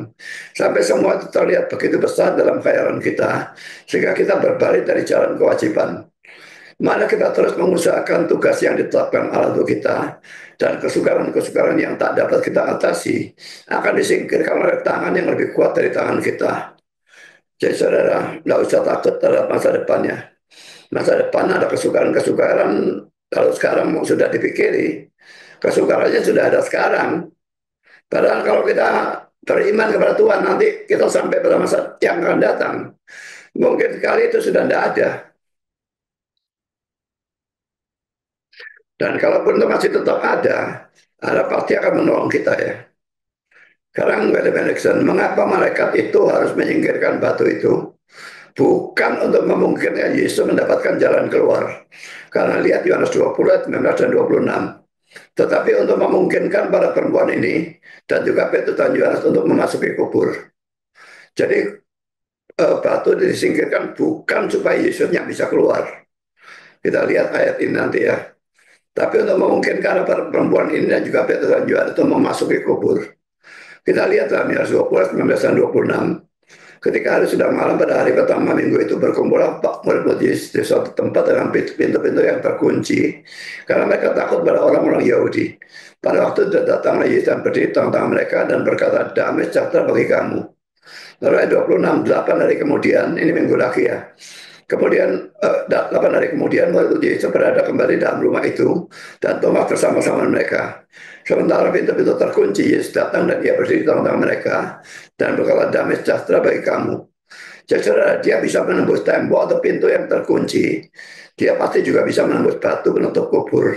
A: Sampai semua itu terlihat begitu besar dalam khayalan kita, sehingga kita berbalik dari jalan kewajiban. Mana kita terus mengusahakan tugas yang ditetapkan Allah untuk kita, dan kesukaran-kesukaran yang tak dapat kita atasi, akan disingkirkan oleh tangan yang lebih kuat dari tangan kita. Jadi saudara, tidak usah takut terhadap masa depannya. Masa depan ada kesukaran-kesukaran, kalau sekarang sudah dipikiri, kesukarannya sudah ada sekarang. Padahal kalau kita beriman kepada Tuhan, nanti kita sampai pada masa yang akan datang. Mungkin sekali itu sudah tidak ada. Dan kalaupun itu masih tetap ada, Allah pasti akan menolong kita ya. Sekarang William Erickson, mengapa malaikat itu harus menyingkirkan batu itu? Bukan untuk memungkinkan Yesus mendapatkan jalan keluar. Karena lihat Yohanes 20, 19 dan 26. Tetapi untuk memungkinkan para perempuan ini dan juga Petrus dan Yohanes untuk memasuki kubur. Jadi batu disingkirkan bukan supaya Yesusnya bisa keluar. Kita lihat ayat ini nanti ya. Tapi untuk memungkinkan para perempuan ini dan juga Petrus dan Yohanes itu memasuki kubur. Kita lihat dalam Yohanes 20, 19 dan 26. Ketika hari sudah malam pada hari pertama minggu itu berkumpullah murid-murid Yesus di suatu tempat dengan pintu-pintu yang terkunci karena mereka takut pada orang-orang Yahudi. Pada waktu itu datanglah Yesus dan berdiri di tengah-tengah mereka dan berkata, damai sejahtera bagi kamu. Lalu ayat 26, 8 hari kemudian, ini minggu lagi ya. Kemudian 8 hari kemudian murid Yesus berada kembali dalam rumah itu dan Thomas bersama-sama mereka. Sementara pintu-pintu terkunci, Yesus datang dan dia berdiri di tengah-tengah mereka dan berkata, damai sejahtera bagi kamu. Jadi dia bisa menembus tembok atau pintu yang terkunci. Dia pasti juga bisa menembus batu penutup kubur.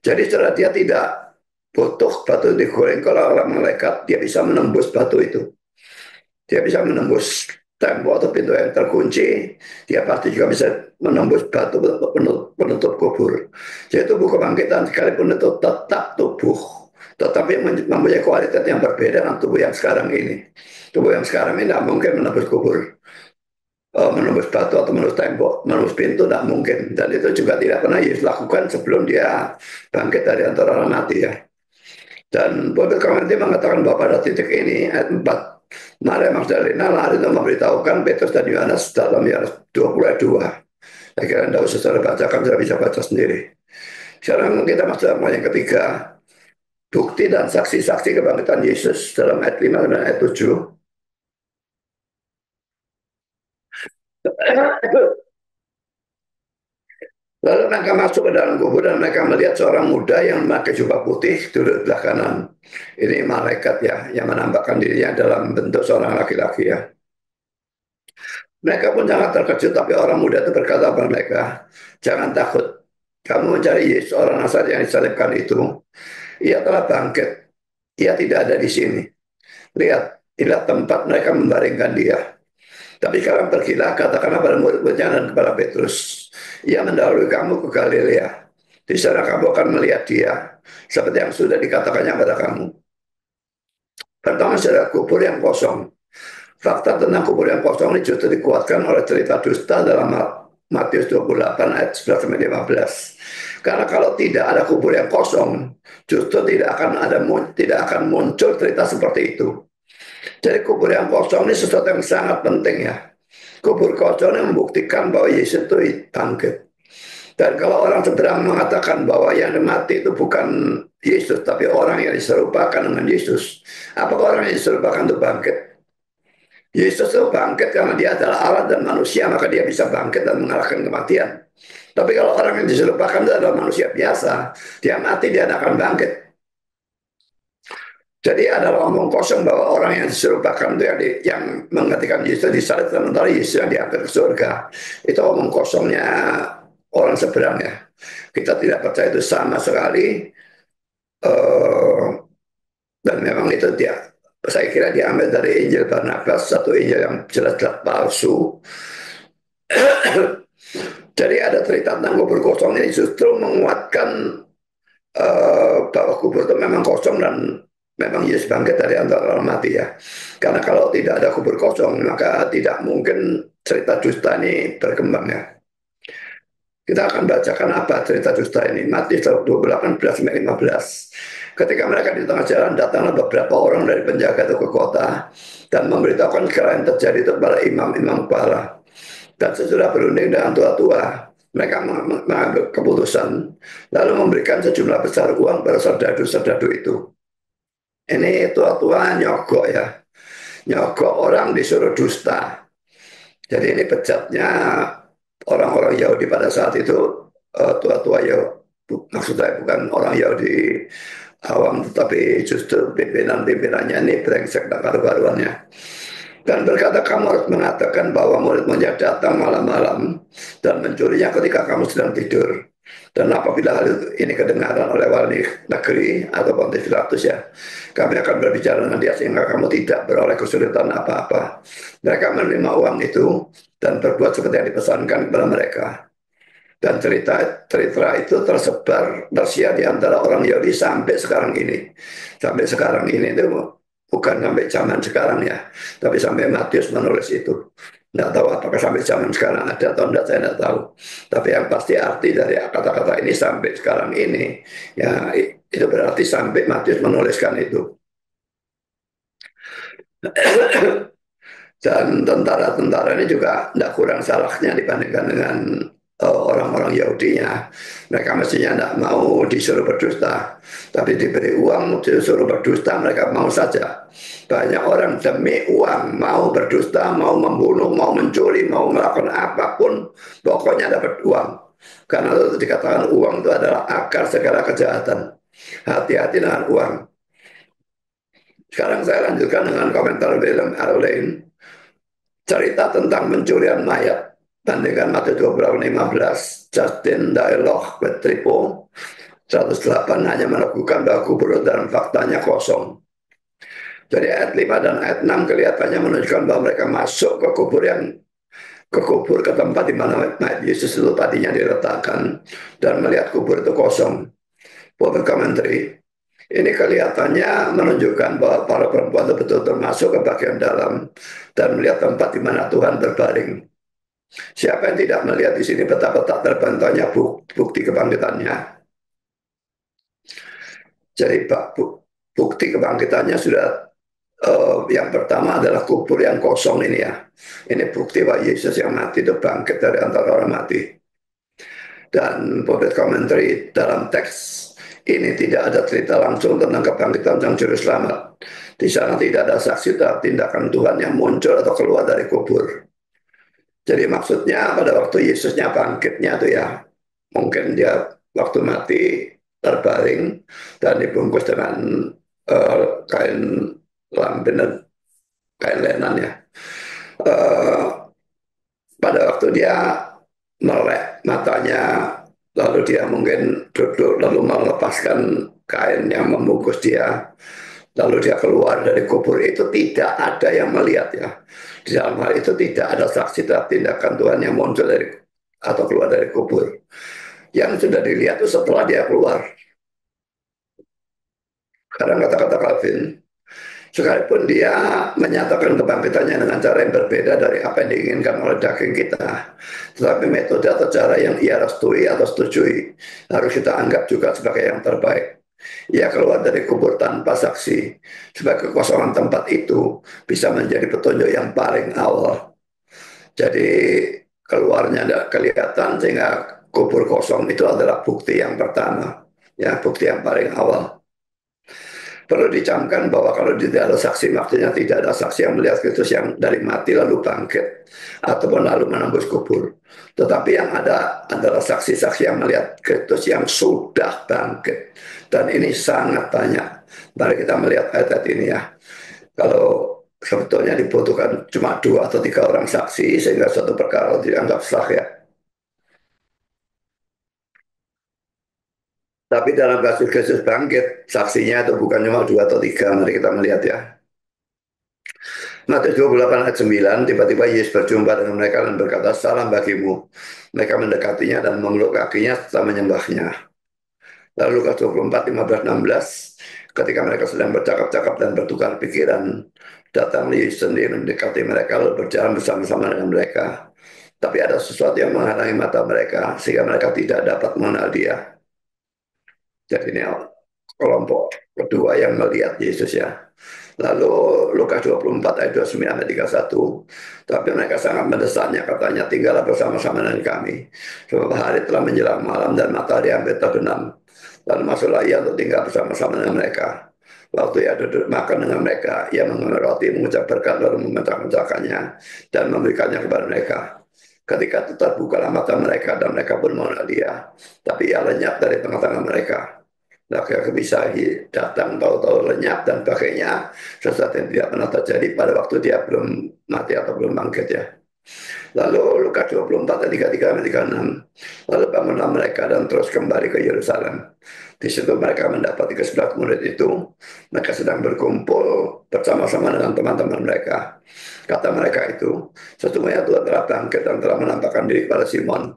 A: Jadi secara dia tidak butuh batu digoreng kalau orang malaikat, dia bisa menembus batu itu. Dia bisa menembus tembok atau pintu yang terkunci, dia pasti juga bisa menembus batu penutup kubur. Jadi tubuh kebangkitan sekalipun itu tetap tubuh, tetapi mempunyai kualitas yang berbeda dengan tubuh yang sekarang ini. Tubuh yang sekarang ini tidak mungkin menembus kubur, menembus batu atau menembus tembok, menembus pintu tidak mungkin. Dan itu juga tidak pernah Yesus lakukan sebelum dia bangkit dari antara orang mati ya. Dan Paul Kamarti mengatakan bahwa pada titik ini ayat 4, Maria Magdalena lari untuk memberitahukan Petrus dan Yohanes dalam Yohanes 20 ayat 2. Saya kira Anda usah saudara bacakan, saya bisa baca sendiri. Sekarang kita masuk dalam yang ketiga, bukti dan saksi-saksi kebangkitan Yesus dalam ayat 5 dan ayat 7. Lalu mereka masuk ke dalam kubur dan mereka melihat seorang muda yang memakai jubah putih duduk di sebelah kanan. Ini malaikat ya, yang menampakkan dirinya dalam bentuk seorang laki-laki ya. Mereka pun sangat terkejut, tapi orang muda itu berkata kepada mereka, jangan takut, kamu mencari Yesus orang Nazaret yang disalibkan itu. Ia telah bangkit, ia tidak ada di sini. Lihat, inilah tempat mereka membaringkan dia. Tapi sekarang pergilah, katakanlah pada murid-muridnya dan kepada Petrus, ia mendahului kamu ke Galilea. Di sana kamu akan melihat dia, seperti yang sudah dikatakannya pada kamu. Pertama, sudah kubur yang kosong. Fakta tentang kubur yang kosong ini justru dikuatkan oleh cerita dusta dalam Matius 28 ayat 11-15. Karena kalau tidak ada kubur yang kosong, justru tidak akan muncul cerita seperti itu. Jadi kubur yang kosong ini sesuatu yang sangat penting ya. Kubur kosong ini membuktikan bahwa Yesus itu bangkit. Dan kalau orang seberang mengatakan bahwa yang mati itu bukan Yesus, tapi orang yang diserupakan dengan Yesus, apakah orang yang diserupakan itu bangkit? Yesus itu bangkit karena dia adalah Allah dan manusia, maka dia bisa bangkit dan mengalahkan kematian. Tapi kalau orang yang diserupakan itu adalah manusia biasa, dia mati, dia tidak akan bangkit. Jadi adalah omong kosong bahwa orang yang diserupakan itu yang menghentikan Yesus disalib sementara Yesus yang diangkat ke surga. Itu omong kosongnya orang seberang ya. Kita tidak percaya itu sama sekali. Dan memang itu saya kira diambil dari Injil Barnabas, satu Injil yang jelas-jelas palsu. Jadi ada cerita tentang kubur kosong ini justru menguatkan bahwa kubur itu memang kosong dan memang Yesus bangkit dari antara orang mati ya. Karena kalau tidak ada kubur kosong maka tidak mungkin cerita dusta ini berkembang ya. Kita akan bacakan apa cerita dusta ini. Matius 28-15. Ketika mereka di tengah jalan, datanglah beberapa orang dari penjaga itu ke kota dan memberitahukan segala yang terjadi itu kepada imam-imam kepala. Dan sesudah berunding dengan tua-tua, mereka mengambil keputusan, lalu memberikan sejumlah besar uang pada serdadu-serdadu itu. Ini tua-tua nyogok ya, nyogok orang disuruh dusta. Jadi ini bejatnya orang-orang Yahudi pada saat itu, tua-tua Yahudi, maksud saya bukan orang Yahudi awam, tetapi justru pimpinan-pimpinannya ini brengsek dan karu-karuannya. Dan berkata, kamu harus mengatakan bahwa murid-muridnya datang malam-malam dan mencurinya ketika kamu sedang tidur. Dan apabila hal ini kedengaran oleh wali negeri atau Pontius Pilatus ya, kami akan berbicara dengan dia sehingga kamu tidak beroleh kesulitan apa-apa. Mereka menerima uang itu dan berbuat seperti yang dipesankan kepada mereka. Dan cerita itu tersiar di antara orang Yahudi sampai sekarang ini. Sampai sekarang ini itu bukan sampai zaman sekarang ya, tapi sampai Matius menulis itu. Nggak tahu apakah sampai zaman sekarang ada atau tidak, saya tidak tahu. Tapi yang pasti arti dari kata-kata ini sampai sekarang ini, ya itu berarti sampai Matius menuliskan itu. Dan tentara-tentara ini juga tidak kurang salahnya dibandingkan dengan orang-orang Yahudinya. Mereka mestinya tidak mau disuruh berdusta, tapi diberi uang disuruh berdusta, mereka mau saja. Banyak orang demi uang mau berdusta, mau membunuh, mau mencuri, mau melakukan apapun, pokoknya dapat uang. Karena itu dikatakan uang itu adalah akar segala kejahatan. Hati-hati dengan uang. Sekarang saya lanjutkan dengan komentar William Arlene. Cerita tentang pencurian mayat. Bandingkan Matius 20:15, Justin Dialogue with Tripo 108 hanya meneguhkan bahwa kubur dan faktanya kosong. Jadi ayat 5 dan ayat 6 kelihatannya menunjukkan bahwa mereka masuk ke tempat di mana mayat Yesus itu tadinya diletakkan dan melihat kubur itu kosong. Public commentary. Ini kelihatannya menunjukkan bahwa para perempuan itu betul-betul masuk ke bagian dalam dan melihat tempat di mana Tuhan berbaring. Siapa yang tidak melihat di sini betapa tak terbantunya bukti kebangkitannya. Jadi bukti kebangkitannya sudah yang pertama adalah kubur yang kosong ini ya. Ini bukti bahwa Yesus yang mati itu bangkit dari antara orang mati. Dan Prophet Commentary dalam teks ini tidak ada cerita langsung tentang kebangkitan sang juru selamat. Di sana tidak ada saksi atau tindakan Tuhan yang muncul atau keluar dari kubur. Jadi maksudnya pada waktu Yesusnya bangkitnya tuh ya, mungkin dia waktu mati terbaring dan dibungkus dengan kain lampin dan kain lenan ya. Uh, Pada waktu dia melek matanya, lalu dia mungkin duduk lalu melepaskan kain yang membungkus dia, lalu dia keluar dari kubur, itu tidak ada yang melihat ya. Di dalam hal itu tidak ada saksi terhadap tindakan Tuhan yang muncul dari atau keluar dari kubur. Yang sudah dilihat itu setelah dia keluar. Karena kata-kata Calvin, sekalipun dia menyatakan kebangkitannya dengan cara yang berbeda dari apa yang diinginkan oleh daging kita, tetapi metode atau cara yang ia restui atau setujui harus kita anggap juga sebagai yang terbaik. Ia keluar dari kubur tanpa saksi, sebab kekosongan tempat itu bisa menjadi petunjuk yang paling awal. Jadi keluarnya tidak kelihatan sehingga kubur kosong itu adalah bukti yang pertama, ya bukti yang paling awal. Perlu dicamkan bahwa kalau tidak ada saksi, maksudnya tidak ada saksi yang melihat Kristus yang dari mati lalu bangkit ataupun lalu menembus kubur. Tetapi yang ada adalah saksi-saksi yang melihat Kristus yang sudah bangkit. Dan ini sangat banyak. Mari kita melihat ayat ini ya. Kalau sebetulnya dibutuhkan cuma 2 atau 3 orang saksi sehingga suatu perkara dianggap sah ya. Tapi dalam kasus Kristus bangkit, saksinya itu bukan cuma 2 atau 3. Mari kita melihat ya. Matius 28 ayat 9, tiba-tiba Yesus berjumpa dengan mereka dan berkata, salam bagimu. Mereka mendekatinya dan memeluk kakinya serta menyembahnya. Lalu Lukas 24, 15, 16, ketika mereka sedang bercakap-cakap dan bertukar pikiran, datang Yesus sendiri mendekati mereka lalu berjalan bersama-sama dengan mereka. Tapi ada sesuatu yang menghalangi mata mereka, sehingga mereka tidak dapat mengenal dia. Jadi ini kelompok kedua yang melihat Yesus ya. Lalu Lukas 24 ayat 29 ayat 31. Tapi mereka sangat mendesaknya, katanya, tinggallah bersama-sama dengan kami. Sebab hari telah menjelang malam dan matahari hampir terbenam. Lalu masuklah ia untuk tinggal bersama-sama dengan mereka. Waktu ia duduk makan dengan mereka, ia mengambil roti, mengucap berkat, lalu memecah-mecahkannya dan memberikannya kepada mereka. Ketika itu terbukalah mata mereka dan mereka pun mengenal dia. Tapi ia lenyap dari tengah-tengah mereka. Nah, bisa datang tahu-tahu lenyap dan pakainya sesuatu yang tidak pernah terjadi pada waktu dia belum mati atau belum bangkit ya. Lalu Lukas 24 ayat 33 dan 36. Lalu bangunlah mereka dan terus kembali ke Yerusalem. Di situ mereka mendapati ke-11 murid itu. Mereka sedang berkumpul bersama-sama dengan teman-teman mereka. Kata mereka itu, sesungguhnya Tuhan telah bangkit dan telah menampakkan diri kepada Simon.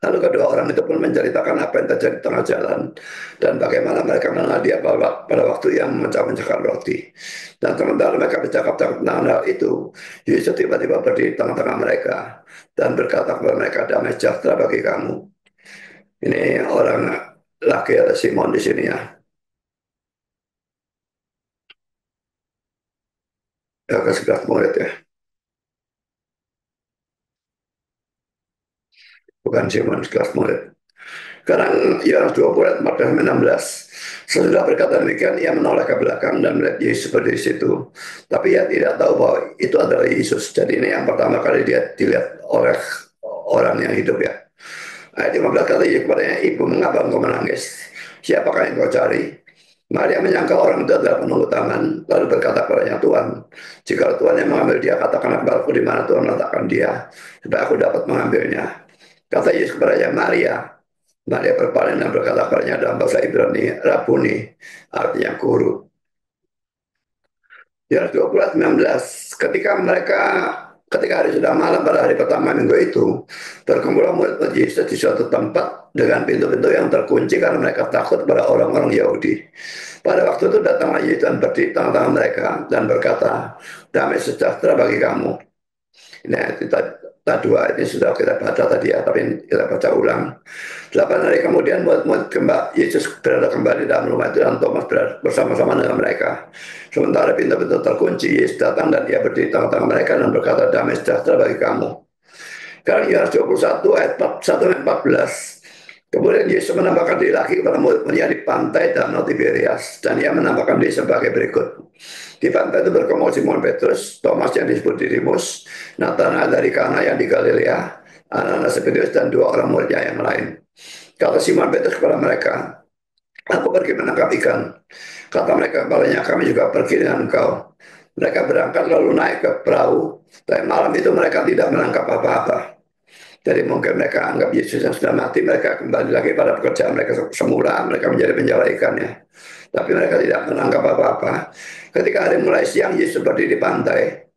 A: Lalu kedua orang itu pun menceritakan apa yang terjadi di tengah jalan dan bagaimana mereka mengenal dia pada waktu yang memecah-mecahkan roti. Dan sementara mereka bercakap-cakap tentang hal itu, Yesus tiba-tiba berdiri di tengah-tengah mereka dan berkata kepada mereka, damai sejahtera bagi kamu. Ini orang laki atau Simon di sini ya, ya ke sebelah murid ya, bukan Simon sekelas murid. Sekarang Yohanes 20 ayat 14-16. Sesudah berkata demikian, ia menoleh ke belakang dan melihat Yesus berdiri di situ. Tapi ia tidak tahu bahwa itu adalah Yesus. Jadi ini yang pertama kali dia dilihat oleh orang yang hidup ya. Ayat 15 kata Yesus kepadanya, ibu mengapa engkau menangis? Siapakah yang kau cari? Maria menyangka orang itu adalah penunggu taman, lalu berkata kepadanya, Tuhan, jika Tuhan yang mengambil dia, katakanlah kepadaku di mana Tuhan meletakkan dia, supaya aku dapat mengambilnya. Kata Yesus kepadanya, Maria. Maria berpaling dan berkata kepadanya dalam bahasa Ibrani, Rabuni, artinya guru. Di ayat 20 ayat 19, ketika hari sudah malam pada hari pertama minggu itu, berkumpullah murid Yesus di suatu tempat dengan pintu-pintu yang terkunci karena mereka takut pada orang-orang Yahudi. Pada waktu itu datanglah Yesus dan berdiri di tengah-tengah mereka dan berkata, damai sejahtera bagi kamu. Nah, kita dua ini sudah kita baca tadi ya, tapi kita baca ulang. 8 hari kemudian murid-murid Yesus berada kembali dalam rumah itu dan Thomas berada bersama-sama dengan mereka. Sementara pintu-pintu terkunci, Yesus datang dan ia berdiri di tengah-tengah mereka dan berkata, damai sejahtera bagi kamu. Sekarang Yohanes 21 ayat 1-14. Kemudian Yesus menampakkan diri lagi kepada murid-muridnya di pantai Danau Tiberias dan ia menampakkan diri sebagai berikut. Di pantai itu berkumpul Simon Petrus, Thomas yang disebut Didimus, Nathanael dari Kana yang di Galilea, anak-anak Zebedius dan dua orang muridnya yang lain. Kata Simon Petrus kepada mereka, aku pergi menangkap ikan. Kata mereka kepadanya, kami juga pergi dengan engkau. Mereka berangkat lalu naik ke perahu. Tapi malam itu mereka tidak menangkap apa-apa. Jadi mungkin mereka anggap Yesus yang sudah mati, mereka kembali lagi pada pekerjaan mereka semula, mereka menjadi penjala ikannya. Tapi mereka tidak menangkap apa-apa. Ketika hari mulai siang, Yesus berdiri di pantai.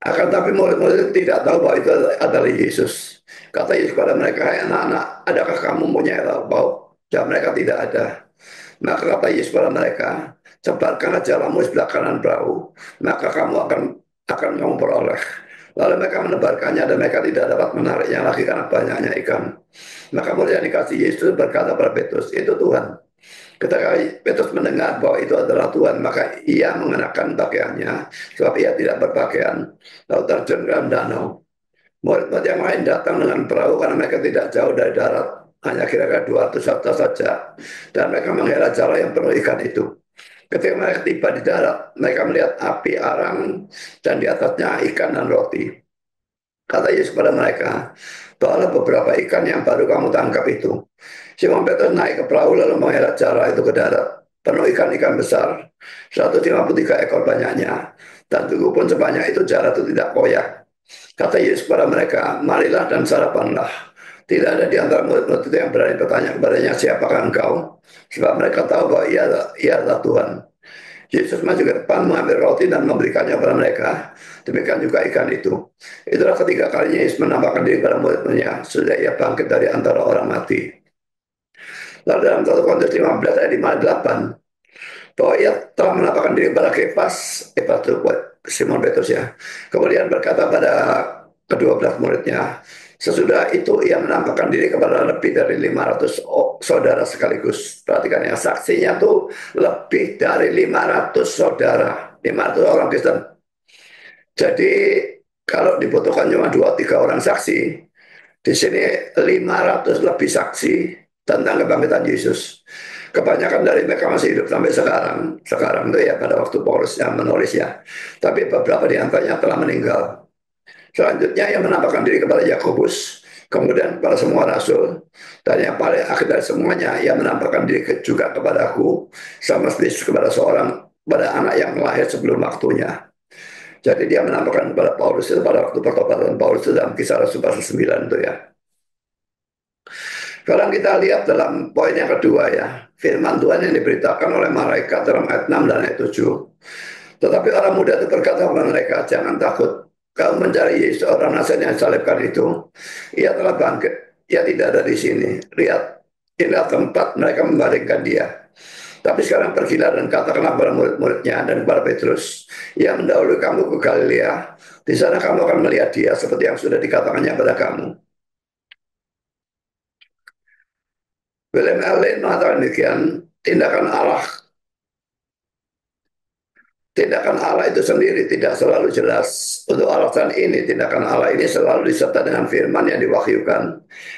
A: Akan tapi murid-murid tidak tahu bahwa itu adalah Yesus. Kata Yesus kepada mereka, hai anak-anak, adakah kamu punya lauk? Dan mereka tidak ada. Maka kata Yesus kepada mereka, sebarkanlah jalamu di sebelah kanan perahu, maka kamu akan kamu peroleh. Lalu mereka menebarkannya dan mereka tidak dapat menariknya lagi karena banyaknya ikan. Maka murid yang dikasih Yesus berkata pada Petrus, itu Tuhan. Ketika Petrus mendengar bahwa itu adalah Tuhan, maka ia mengenakan pakaiannya, sebab ia tidak berpakaian, lalu terjun ke dalam danau. Murid-murid yang lain datang dengan perahu karena mereka tidak jauh dari darat, hanya kira-kira 200 hektar saja, dan mereka menghela jala yang penuh ikan itu. Ketika mereka tiba di darat, mereka melihat api arang dan di atasnya ikan dan roti. Kata Yesus kepada mereka, bawalah beberapa ikan yang baru kamu tangkap itu. Simon Petrus naik ke perahu lalu menghela jala itu ke darat. Penuh ikan-ikan besar, 153 ekor banyaknya. Dan tubuh pun sebanyak itu jala itu tidak koyak. Kata Yesus kepada mereka, marilah dan sarapanlah. Tidak ada di antara murid-murid itu yang berani bertanya kepadanya, siapakah engkau? Sebab mereka tahu bahwa ia adalah Tuhan. Yesus maju ke depan mengambil roti dan memberikannya kepada mereka. Demikian juga ikan itu. Itulah ketiga kalinya Yesus menampakkan diri kepada murid-muridnya. Sudah ia bangkit dari antara orang mati. Lalu dalam 1 Korintus 15 ayat 58, bahwa ia telah menampakkan diri kepada Kefas itu buat Simon Petrus ya. Kemudian berkata pada kedua belas muridnya, sesudah itu ia menampakkan diri kepada lebih dari 500 saudara sekaligus. Perhatikan ya, saksinya tuh lebih dari 500 saudara, 500 orang Kristen. Jadi kalau dibutuhkan cuma 2-3 orang saksi, di sini 500 lebih saksi tentang kebangkitan Yesus. Kebanyakan dari mereka masih hidup sampai sekarang. Sekarang itu ya pada waktu Paulus yang menulis ya. Tapi beberapa di antaranya telah meninggal. Selanjutnya ia menampakkan diri kepada Yakobus, kemudian kepada semua rasul, dan yang paling akhir dari semuanya ia menampakkan diri juga kepadaku, sama seperti kepada pada anak yang lahir sebelum waktunya. Jadi dia menampakkan kepada Paulus itu pada waktu pertobatan Paulus itu dalam Kisah Rasul pasal 9 itu ya. Sekarang kita lihat dalam poin yang kedua ya, firman Tuhan yang diberitakan oleh malaikat dalam ayat 6 dan ayat 7. Tetapi orang muda itu berkata kepada mereka, jangan takut, kamu mencari Yesus orang Nazaret yang disalibkan itu. Ia telah bangkit. Ya tidak ada di sini. Lihat, inilah tempat mereka membaringkan dia. Tapi sekarang pergilah dan katakanlah kepada murid-muridnya dan kepada Petrus yang mendahului kamu ke Galilea. Di sana kamu akan melihat dia seperti yang sudah dikatakannya pada kamu. William Allen mengatakan demikian, tindakan Allah tindakan Allah itu sendiri tidak selalu jelas. Untuk alasan ini, tindakan Allah ini selalu disertai dengan firman yang diwahyukan,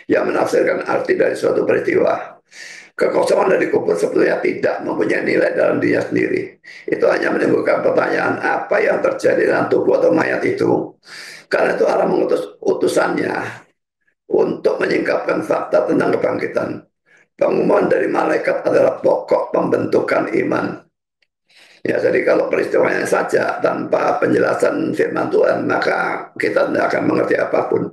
A: yang menafsirkan arti dari suatu peristiwa. Kekosongan dari kubur sebetulnya tidak mempunyai nilai dalam dirinya sendiri. Itu hanya menimbulkan pertanyaan apa yang terjadi dengan tubuh atau mayat itu. Karena itu Allah mengutus utusannya untuk menyingkapkan fakta tentang kebangkitan. Pengumuman dari malaikat adalah pokok pembentukan iman. Ya, jadi kalau peristiwanya saja tanpa penjelasan firman Tuhan, maka kita tidak akan mengerti apapun.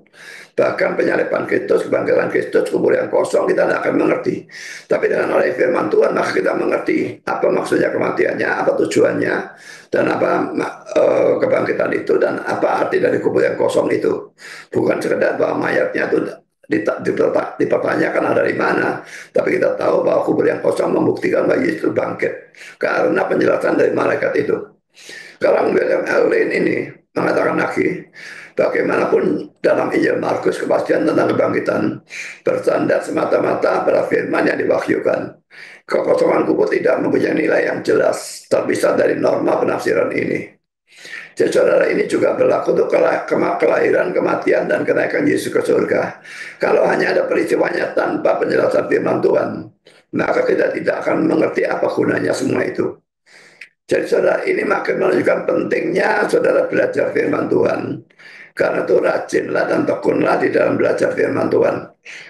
A: Bahkan penyaliban Kristus, kebangkitan Kristus, kubur yang kosong, kita tidak akan mengerti. Tapi dengan oleh firman Tuhan, maka kita mengerti apa maksudnya kematiannya, apa tujuannya, dan apa kebangkitan itu, dan apa arti dari kubur yang kosong itu. Bukan sekedar bahwa mayatnya itu dipertanyakan ada di mana, tapi kita tahu bahwa kubur yang kosong membuktikan bahwa Yesus bangkit karena penjelasan dari malaikat itu. Kalau William Allen ini mengatakan lagi, bagaimanapun dalam Injil Markus kepastian tentang kebangkitan bersandar semata-mata pada firman yang diwahyukan. Kekosongan kubur tidak mempunyai nilai yang jelas terpisah dari norma penafsiran ini. Jadi saudara, ini juga berlaku untuk kelahiran, kematian, dan kenaikan Yesus ke surga. Kalau hanya ada peristiwanya tanpa penjelasan firman Tuhan, maka kita tidak akan mengerti apa gunanya semua itu. Jadi saudara, ini makin menunjukkan pentingnya saudara belajar firman Tuhan. Karena itu rajinlah dan tekunlah di dalam belajar firman Tuhan.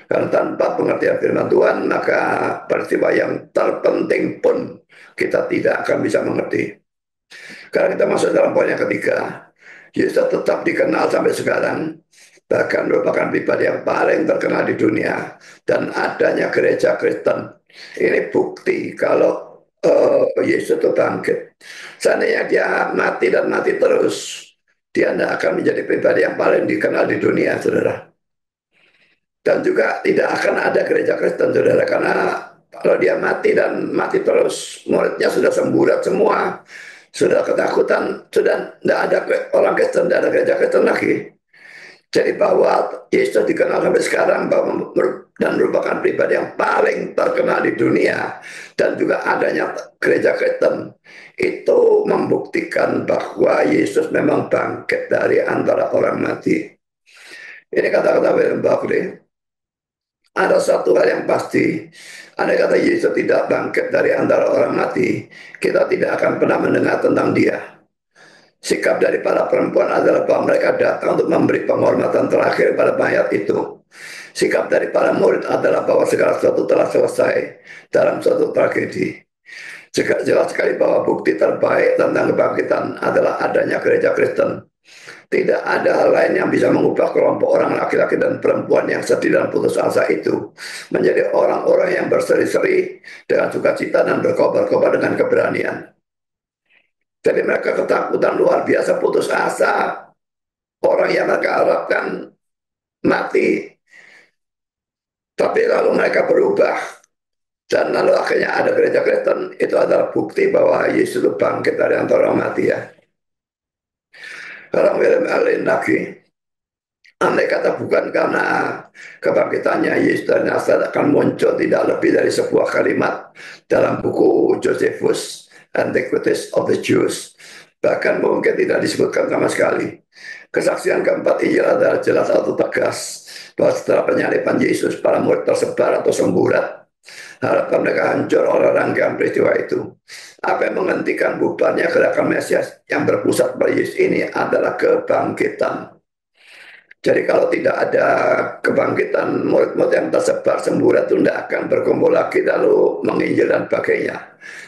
A: Karena tanpa pengertian firman Tuhan, maka peristiwa yang terpenting pun kita tidak akan bisa mengerti. Sekarang kita masuk dalam poin yang ketiga. Yesus tetap dikenal sampai sekarang, bahkan merupakan pribadi yang paling terkenal di dunia, dan adanya gereja Kristen. Ini bukti kalau Yesus itu bangkit. Seandainya dia mati dan mati terus, dia tidak akan menjadi pribadi yang paling dikenal di dunia, saudara. Dan juga tidak akan ada gereja Kristen, saudara, karena kalau dia mati dan mati terus, muridnya sudah semburat semua, sudah ketakutan, sudah tidak ada orang Kristen, tidak ada gereja Kristen lagi. Jadi bahwa Yesus dikenal sampai sekarang bahwa dan merupakan pribadi yang paling terkenal di dunia, dan juga adanya gereja Kristen itu membuktikan bahwa Yesus memang bangkit dari antara orang mati. Ini kata-kata William Buckley. Ada satu hal yang pasti, andai kata Yesus tidak bangkit dari antara orang mati, kita tidak akan pernah mendengar tentang dia. Sikap dari para perempuan adalah bahwa mereka datang untuk memberi penghormatan terakhir pada mayat itu. Sikap dari para murid adalah bahwa segala sesuatu telah selesai dalam suatu tragedi. Jelas sekali bahwa bukti terbaik tentang kebangkitan adalah adanya gereja Kristen. Tidak ada hal lain yang bisa mengubah kelompok orang laki-laki dan perempuan yang sedih dan putus asa itu menjadi orang-orang yang berseri-seri dengan sukacita dan berkobar-kobar dengan keberanian. Jadi mereka ketakutan luar biasa, putus asa. Orang yang mereka harapkan mati. Tapi lalu mereka berubah. Dan lalu akhirnya ada gereja Kristen. Itu adalah bukti bahwa Yesus itu bangkit dari antara orang mati ya. Kalau William Allen lagi, andai kata bukan karena kebangkitannya, Yesus dan Nazaret akan muncul tidak lebih dari sebuah kalimat dalam buku Josephus, Antiquities of the Jews. Bahkan mungkin tidak disebutkan sama sekali. Kesaksian keempat Injil adalah jelas atau tegas bahwa setelah penyaliban Yesus, para murid tersebar atau semburat. Harapan mereka hancur oleh rangkaian peristiwa itu. Apa yang menghentikan bubarnya gerakan Mesias yang berpusat pada Yesus ini adalah kebangkitan. Jadi kalau tidak ada kebangkitan, murid-murid yang tersebar semburat itu tidak akan berkumpul lagi lalu menginjil dan sebagainya.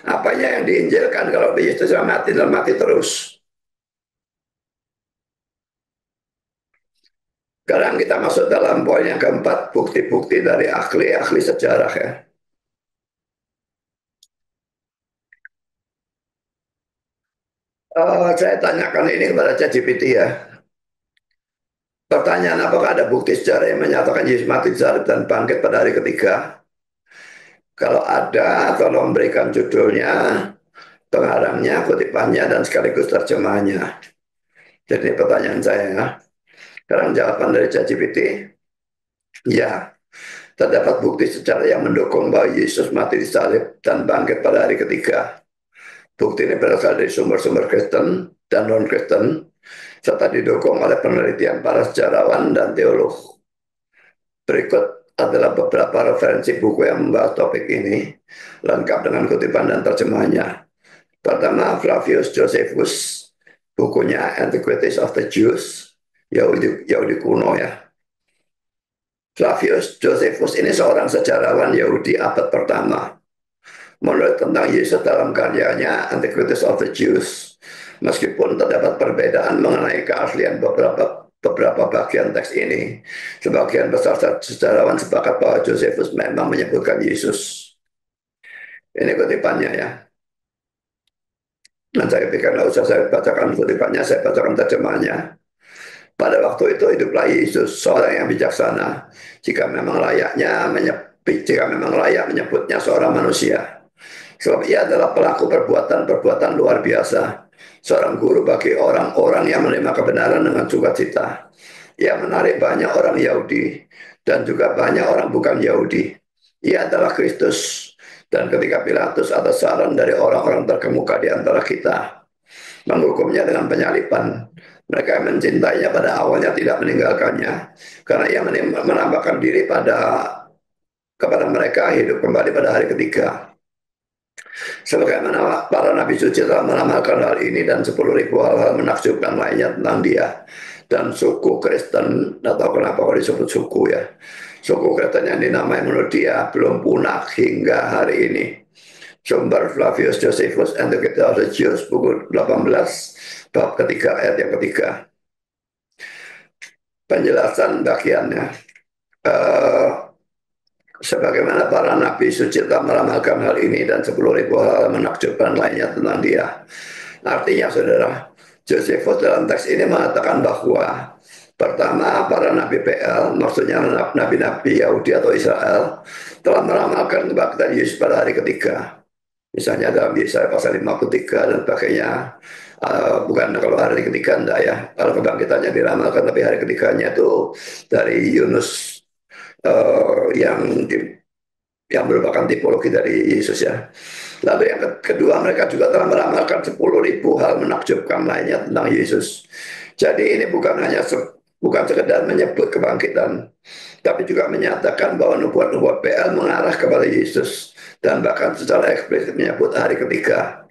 A: Apanya yang diinjilkan kalau Yesus sudah mati dan mati terus. Sekarang kita masuk dalam poin yang keempat, bukti-bukti dari ahli-ahli sejarah ya. Saya tanyakan ini kepada ChatGPT ya. Pertanyaan, apakah ada bukti sejarah yang menyatakan Yesus mati salib dan bangkit pada hari ketiga? Kalau ada, tolong berikan judulnya, pengarangnya, kutipannya, dan sekaligus terjemahnya. Jadi pertanyaan saya ya. Sekarang jawaban dari ChatGPT, ya, terdapat bukti sejarah yang mendukung bahwa Yesus mati di salib dan bangkit pada hari ketiga. Bukti ini berasal dari sumber-sumber Kristen dan non-Kristen, serta didukung oleh penelitian para sejarawan dan teolog. Berikut adalah beberapa referensi buku yang membahas topik ini, lengkap dengan kutipan dan terjemahnya. Pertama, Flavius Josephus, bukunya Antiquities of the Jews, Yahudi kuno ya. Flavius Josephus ini seorang sejarawan Yahudi abad pertama. Menulis tentang Yesus dalam karyanya Antiquities of the Jews. Meskipun terdapat perbedaan mengenai keaslian beberapa bagian teks ini, sebagian besar sejarawan sepakat bahwa Josephus memang menyebutkan Yesus. Ini kutipannya ya. Dan saya pikir nggak usah saya bacakan kutipannya, saya bacakan terjemahnya. Pada waktu itu hiduplah Yesus, seorang yang bijaksana, jika memang layak menyebutnya seorang manusia. Sebab ia adalah pelaku perbuatan-perbuatan luar biasa. Seorang guru bagi orang-orang yang menerima kebenaran dengan sukacita. Ia menarik banyak orang Yahudi dan juga banyak orang bukan Yahudi. Ia adalah Kristus. Dan ketika Pilatus atas saran dari orang-orang terkemuka di antara kita menghukumnya dengan penyaliban, mereka yang mencintainya pada awalnya tidak meninggalkannya, karena ia menampakkan diri kepada mereka hidup kembali pada hari ketiga. Sebagaimana para nabi suci telah meramalkan hal ini dan 10.000 hal-hal menakjubkan lainnya tentang dia. Dan suku Kristen, tidak tahu kenapa kalau disebut suku ya. Suku Kristen yang dinamai menurut dia belum punah hingga hari ini. Sumber Flavius Josephus and the Catholic Jews, buku 18, bab ketiga, ayat yang ketiga. Penjelasan bagiannya. Sebagaimana para nabi suci telah meramalkan hal ini dan 10.000 hal menakjubkan lainnya tentang dia. Artinya saudara, Josephus dalam teks ini mengatakan bahwa pertama, para nabi PL, maksudnya nabi-nabi Yahudi atau Israel, telah meramalkan kebangkitan Yesus pada hari ketiga. Misalnya dalam Yesaya pasal 53 dan sebagainya. Bukan kalau hari ketiga enggak ya. Kalau kebangkitannya diramalkan, tapi hari ketiganya itu dari Yunus, yang merupakan tipologi dari Yesus ya. Lalu yang kedua, mereka juga telah meramalkan 10.000 hal menakjubkan lainnya tentang Yesus. Jadi ini bukan sekedar menyebut kebangkitan, tapi juga menyatakan bahwa nubuat-nubuat PL mengarah kepada Yesus dan bahkan secara eksplisit menyebut hari ketiga.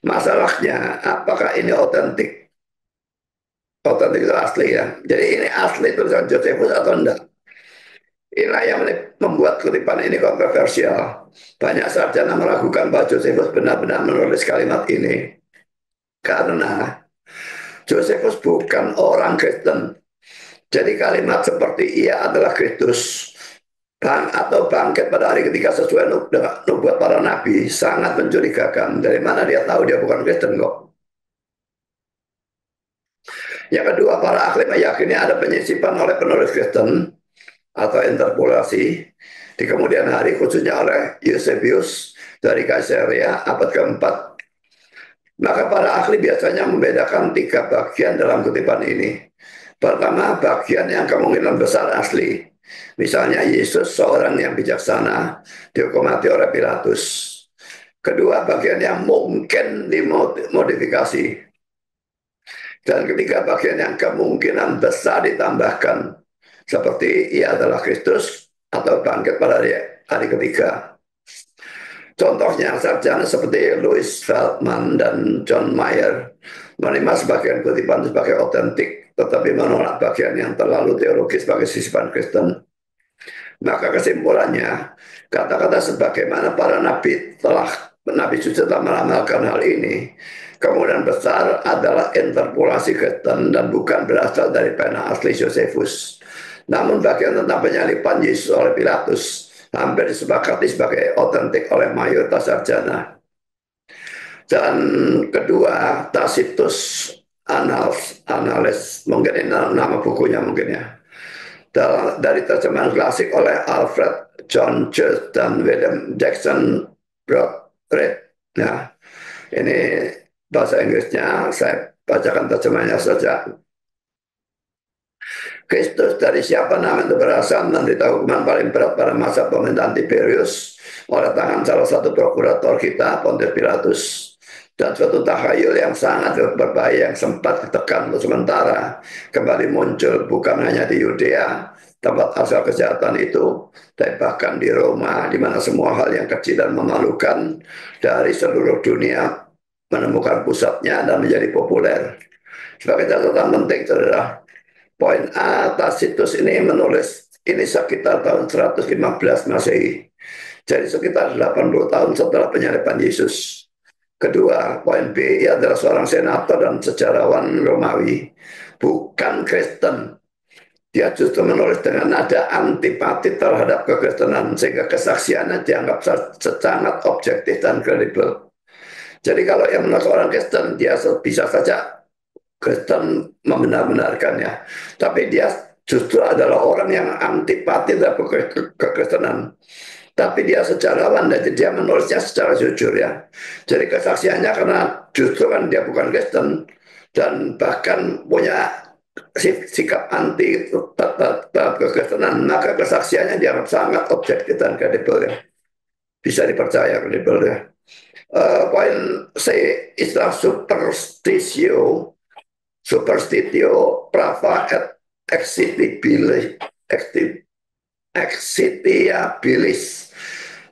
A: Masalahnya, apakah ini otentik? Otentik itu asli ya. Jadi ini asli tulisan Josephus atau enggak? Inilah yang membuat kutipan ini kontroversial. Banyak sarjana meragukan bahwa Josephus benar-benar menulis kalimat ini. Karena Josephus bukan orang Kristen. Jadi kalimat seperti ia adalah Kristus atau bangkit pada hari ketiga sesuai dengan nubuat para nabi sangat mencurigakan. Dari mana dia tahu dia bukan Kristen kok? Yang kedua, para ahli meyakini ada penyisipan oleh penulis Kristen atau interpolasi di kemudian hari, khususnya oleh Eusebius dari Kaisarea abad keempat. Maka para ahli biasanya membedakan 3 bagian dalam kutipan ini. Pertama, bagian yang kemungkinan besar asli. Misalnya Yesus seorang yang bijaksana dihukum mati oleh Pilatus. Kedua, bagian yang mungkin dimodifikasi. Dan ketiga, bagian yang kemungkinan besar ditambahkan, seperti ia adalah Kristus atau bangkit pada hari ketiga. Contohnya sarjana seperti Louis Feldman dan John Mayer menerima sebagian kutipan sebagai otentik, tetapi menolak bagian yang terlalu teologis sebagai sisipan Kristen. Maka kesimpulannya, kata-kata sebagaimana para nabi suci telah meramalkan hal ini, kemudian besar adalah interpolasi Kristen dan bukan berasal dari pena asli Josephus. Namun bagian tentang penyalipan Yesus oleh Pilatus hampir disepakati sebagai otentik oleh mayoritas sarjana. Dan kedua, Tacitus Analis, mungkin ini nama bukunya mungkin ya. Dari terjemahan klasik oleh Alfred John Church dan William Jackson Broadbent. Nah, ini bahasa Inggrisnya, saya bacakan terjemahnya saja. Kristus dari siapa nama itu berasal menderita hukuman paling berat pada masa pemerintahan Tiberius oleh tangan salah satu prokurator kita, Pontius Pilatus, dan suatu tahayul yang sangat berbahaya yang sempat ditekan untuk sementara kembali muncul bukan hanya di Yudea, tempat asal kejahatan itu, tapi bahkan di Roma, di mana semua hal yang kecil dan memalukan dari seluruh dunia menemukan pusatnya dan menjadi populer. Sebagai catatan penting, saudara, poin A, Tacitus ini menulis ini sekitar tahun 115 Masehi. Jadi sekitar 80 tahun setelah penyaliban Yesus. Kedua, poin B, ia adalah seorang senator dan sejarawan Romawi, bukan Kristen. Dia justru menulis dengan nada antipati terhadap kekristenan, sehingga kesaksiannya dianggap sangat objektif dan kredibel. Jadi kalau yang menulis orang Kristen, dia bisa saja Kristen membenar-benarkannya. Tapi dia justru adalah orang yang antipati terhadap kekristenan. Tapi dia sejarawan, dan dia menulisnya secara jujur ya. Jadi kesaksiannya karena justru kan dia bukan Kristen dan bahkan punya sikap anti terhadap kekristenan, maka kesaksiannya dianggap sangat objektif dan kredibel ya. Bisa dipercaya kredibel ya. Poin C, istilah superstitio prava et exitiabilis.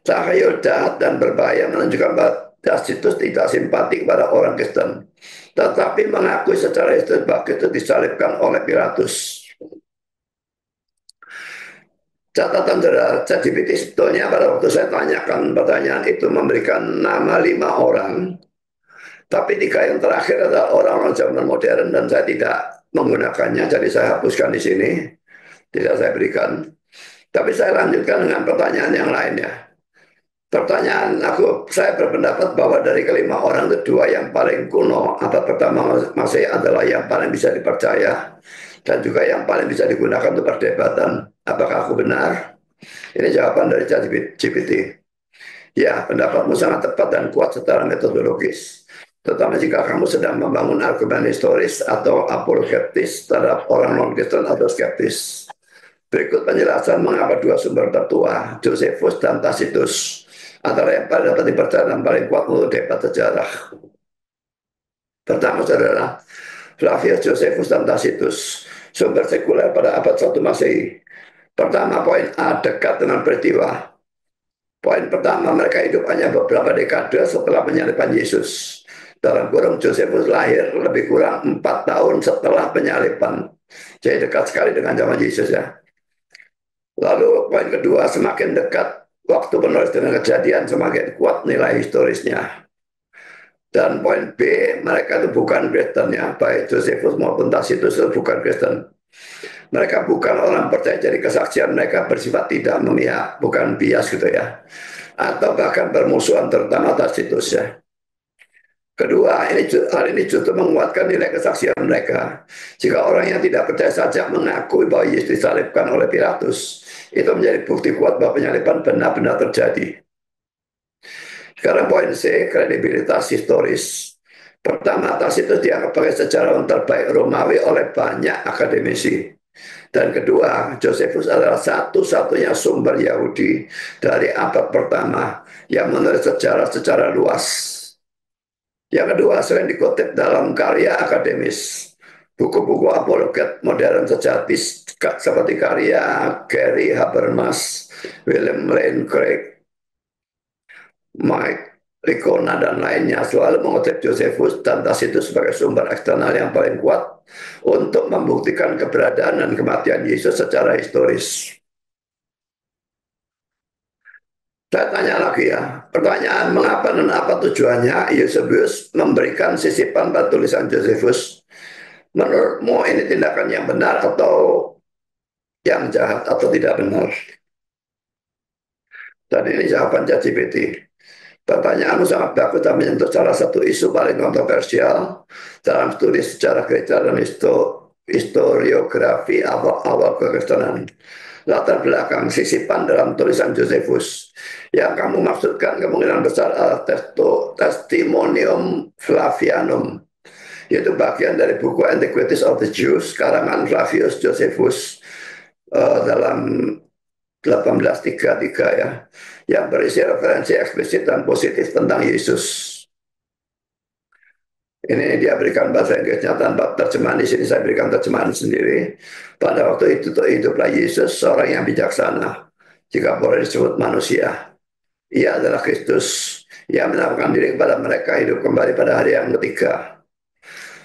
A: Tahayul jahat dan berbahaya menunjukkan bahwa Tacitus tidak simpati kepada orang Kristen, tetapi mengakui secara historis bahwa Kristus disalibkan oleh Pilatus. Catatan saudara, ChatGPT sebetulnya pada waktu saya tanyakan pertanyaan itu memberikan nama 5 orang, tapi 3 yang terakhir adalah orang-orang zaman modern dan saya tidak menggunakannya, jadi saya hapuskan di sini, tidak saya berikan. Tapi saya lanjutkan dengan pertanyaan yang lainnya. Pertanyaan saya berpendapat bahwa dari kelima orang itu 2 yang paling kuno, abad pertama Masehi adalah yang paling bisa dipercaya dan juga yang paling bisa digunakan untuk perdebatan. Apakah aku benar? Ini jawaban dari ChatGPT. Ya, pendapatmu sangat tepat dan kuat secara metodologis. Terutama jika kamu sedang membangun argumen historis atau apologetis terhadap orang non-Kristen atau skeptis. Berikut penjelasan mengapa 2 sumber tertua, Josephus dan Tacitus, antara yang paling dapat dipercaya dan paling kuat untuk debat sejarah. Pertama, saudara, Flavius Josephus dan Tacitus, sumber sekuler pada abad 1 Masehi. Pertama, poin A, dekat dengan peristiwa. Poin pertama, mereka hidup hanya beberapa dekade setelah penyaliban Yesus. Dalam kurung, Josephus lahir lebih kurang 4 tahun setelah penyaliban. Jadi dekat sekali dengan zaman Yesus ya. Lalu poin kedua, semakin dekat waktu penulis dengan kejadian, semakin kuat nilai historisnya. Dan poin B, mereka itu bukan Kristen ya, baik Josephus maupun Tacitus itu bukan Kristen. Mereka bukan orang percaya, jadi kesaksian mereka bersifat tidak memihak, bukan bias gitu ya. Atau bahkan bermusuhan, terutama Tacitus ya. Kedua, hal ini justru menguatkan nilai kesaksian mereka. Jika orang yang tidak percaya saja mengakui bahwa Yesus disalibkan oleh Pilatus, itu menjadi bukti kuat bahwa penyaliban benar-benar terjadi. Sekarang poin C, kredibilitas historis. Pertama, Tacitus dianggap sebagai sejarawan terbaik Romawi oleh banyak akademisi. Dan kedua, Josephus adalah satu-satunya sumber Yahudi dari abad pertama yang menulis sejarah secara luas. Yang kedua, sering dikutip dalam karya akademis. Buku-buku apologet modern sejatis seperti karya Gary Habermas, William Lane Craig, Mike Licona, dan lainnya selalu mengutip Josephus dan Tacitus sebagai sumber eksternal yang paling kuat untuk membuktikan keberadaan dan kematian Yesus secara historis. Saya tanya lagi ya, pertanyaan mengapa dan apa tujuannya Eusebius memberikan sisipan pada tulisan Josephus? Menurutmu ini tindakan yang benar atau yang jahat atau tidak benar? Dan ini jawaban ChatGPT. Pertanyaanmu sangat bagus dan menyentuh salah satu isu paling kontroversial dalam studi sejarah gereja dan historiografi awal-awal kekristenan. Latar belakang sisipan dalam tulisan Josephus yang kamu maksudkan kemungkinan besar adalah Testimonium Flavianum, yaitu bagian dari buku Antiquities of the Jews karangan Flavius Josephus dalam 1833 ya, yang berisi referensi eksplisit dan positif tentang Yesus. Ini dia berikan bahasa Inggrisnya tanpa terjemahan, di sini saya berikan terjemahan sendiri. Pada waktu itu hiduplah Yesus, seorang yang bijaksana, jika boleh disebut manusia. Ia adalah Kristus. Ia menampakkan diri kepada mereka hidup kembali pada hari yang ketiga.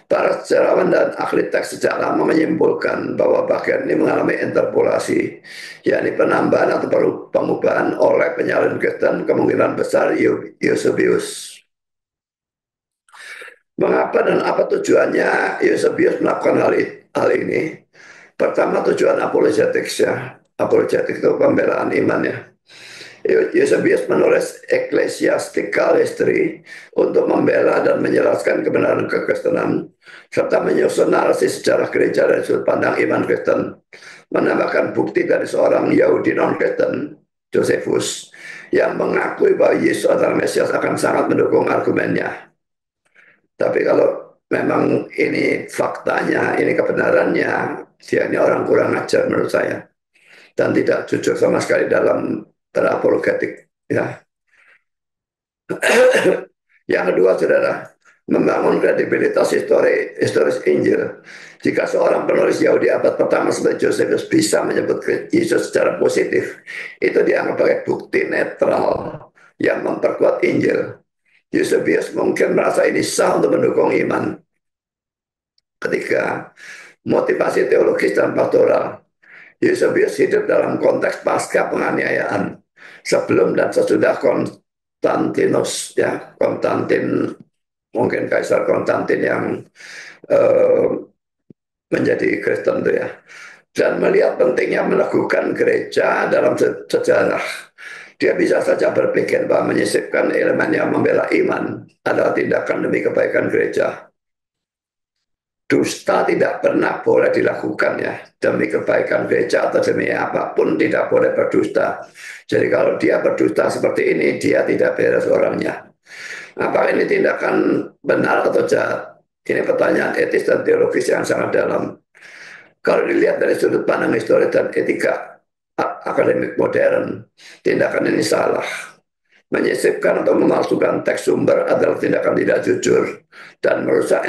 A: Para sejarawan dan ahli teks sejak lama menyimpulkan bahwa bagian ini mengalami interpolasi, yakni penambahan atau pengubahan oleh penyalin Kristen kemungkinan besar Eusebius. Mengapa dan apa tujuannya Eusebius melakukan hal ini? Pertama, tujuan apologetik ya. Apologetik itu pembelaan iman ya. Eusebius menulis Ecclesiastical History untuk membela dan menjelaskan kebenaran kekristenan serta menyusun narasi sejarah gereja dari sudut pandang iman Kristen, menambahkan bukti dari seorang Yahudi non-Kristen, Josephus, yang mengakui bahwa Yesus adalah Mesias akan sangat mendukung argumennya. Tapi kalau memang ini faktanya, ini kebenarannya, dia ini orang kurang ajar menurut saya. Dan tidak jujur sama sekali dalam berapologetik. Ya. Yang kedua, saudara, membangun kredibilitas historis Injil. Jika seorang penulis Yahudi abad pertama seperti Josephus bisa menyebut Yesus secara positif, itu dianggap sebagai bukti netral yang memperkuat Injil. Eusebius mungkin merasa ini sah untuk mendukung iman. Ketiga, motivasi teologis dan pastoral. Eusebius hidup dalam konteks pasca penganiayaan sebelum dan sesudah Konstantinus ya, Konstantin, mungkin Kaisar Konstantin yang eh, menjadi Kristen itu ya, dan melihat pentingnya meneguhkan gereja dalam sejarah. Dia bisa saja berpikir bahwa menyisipkan elemen yang membela iman adalah tindakan demi kebaikan gereja. Dusta tidak pernah boleh dilakukan ya, demi kebaikan gereja atau demi apapun tidak boleh berdusta. Jadi kalau dia berdusta seperti ini, dia tidak beres orangnya. Apakah ini tindakan benar atau jahat? Ini pertanyaan etis dan teologis yang sangat dalam. Kalau dilihat dari sudut pandang historis dan etika akademik modern, tindakan ini salah. Menyisipkan atau memalsukan teks sumber adalah tindakan tidak jujur dan merusak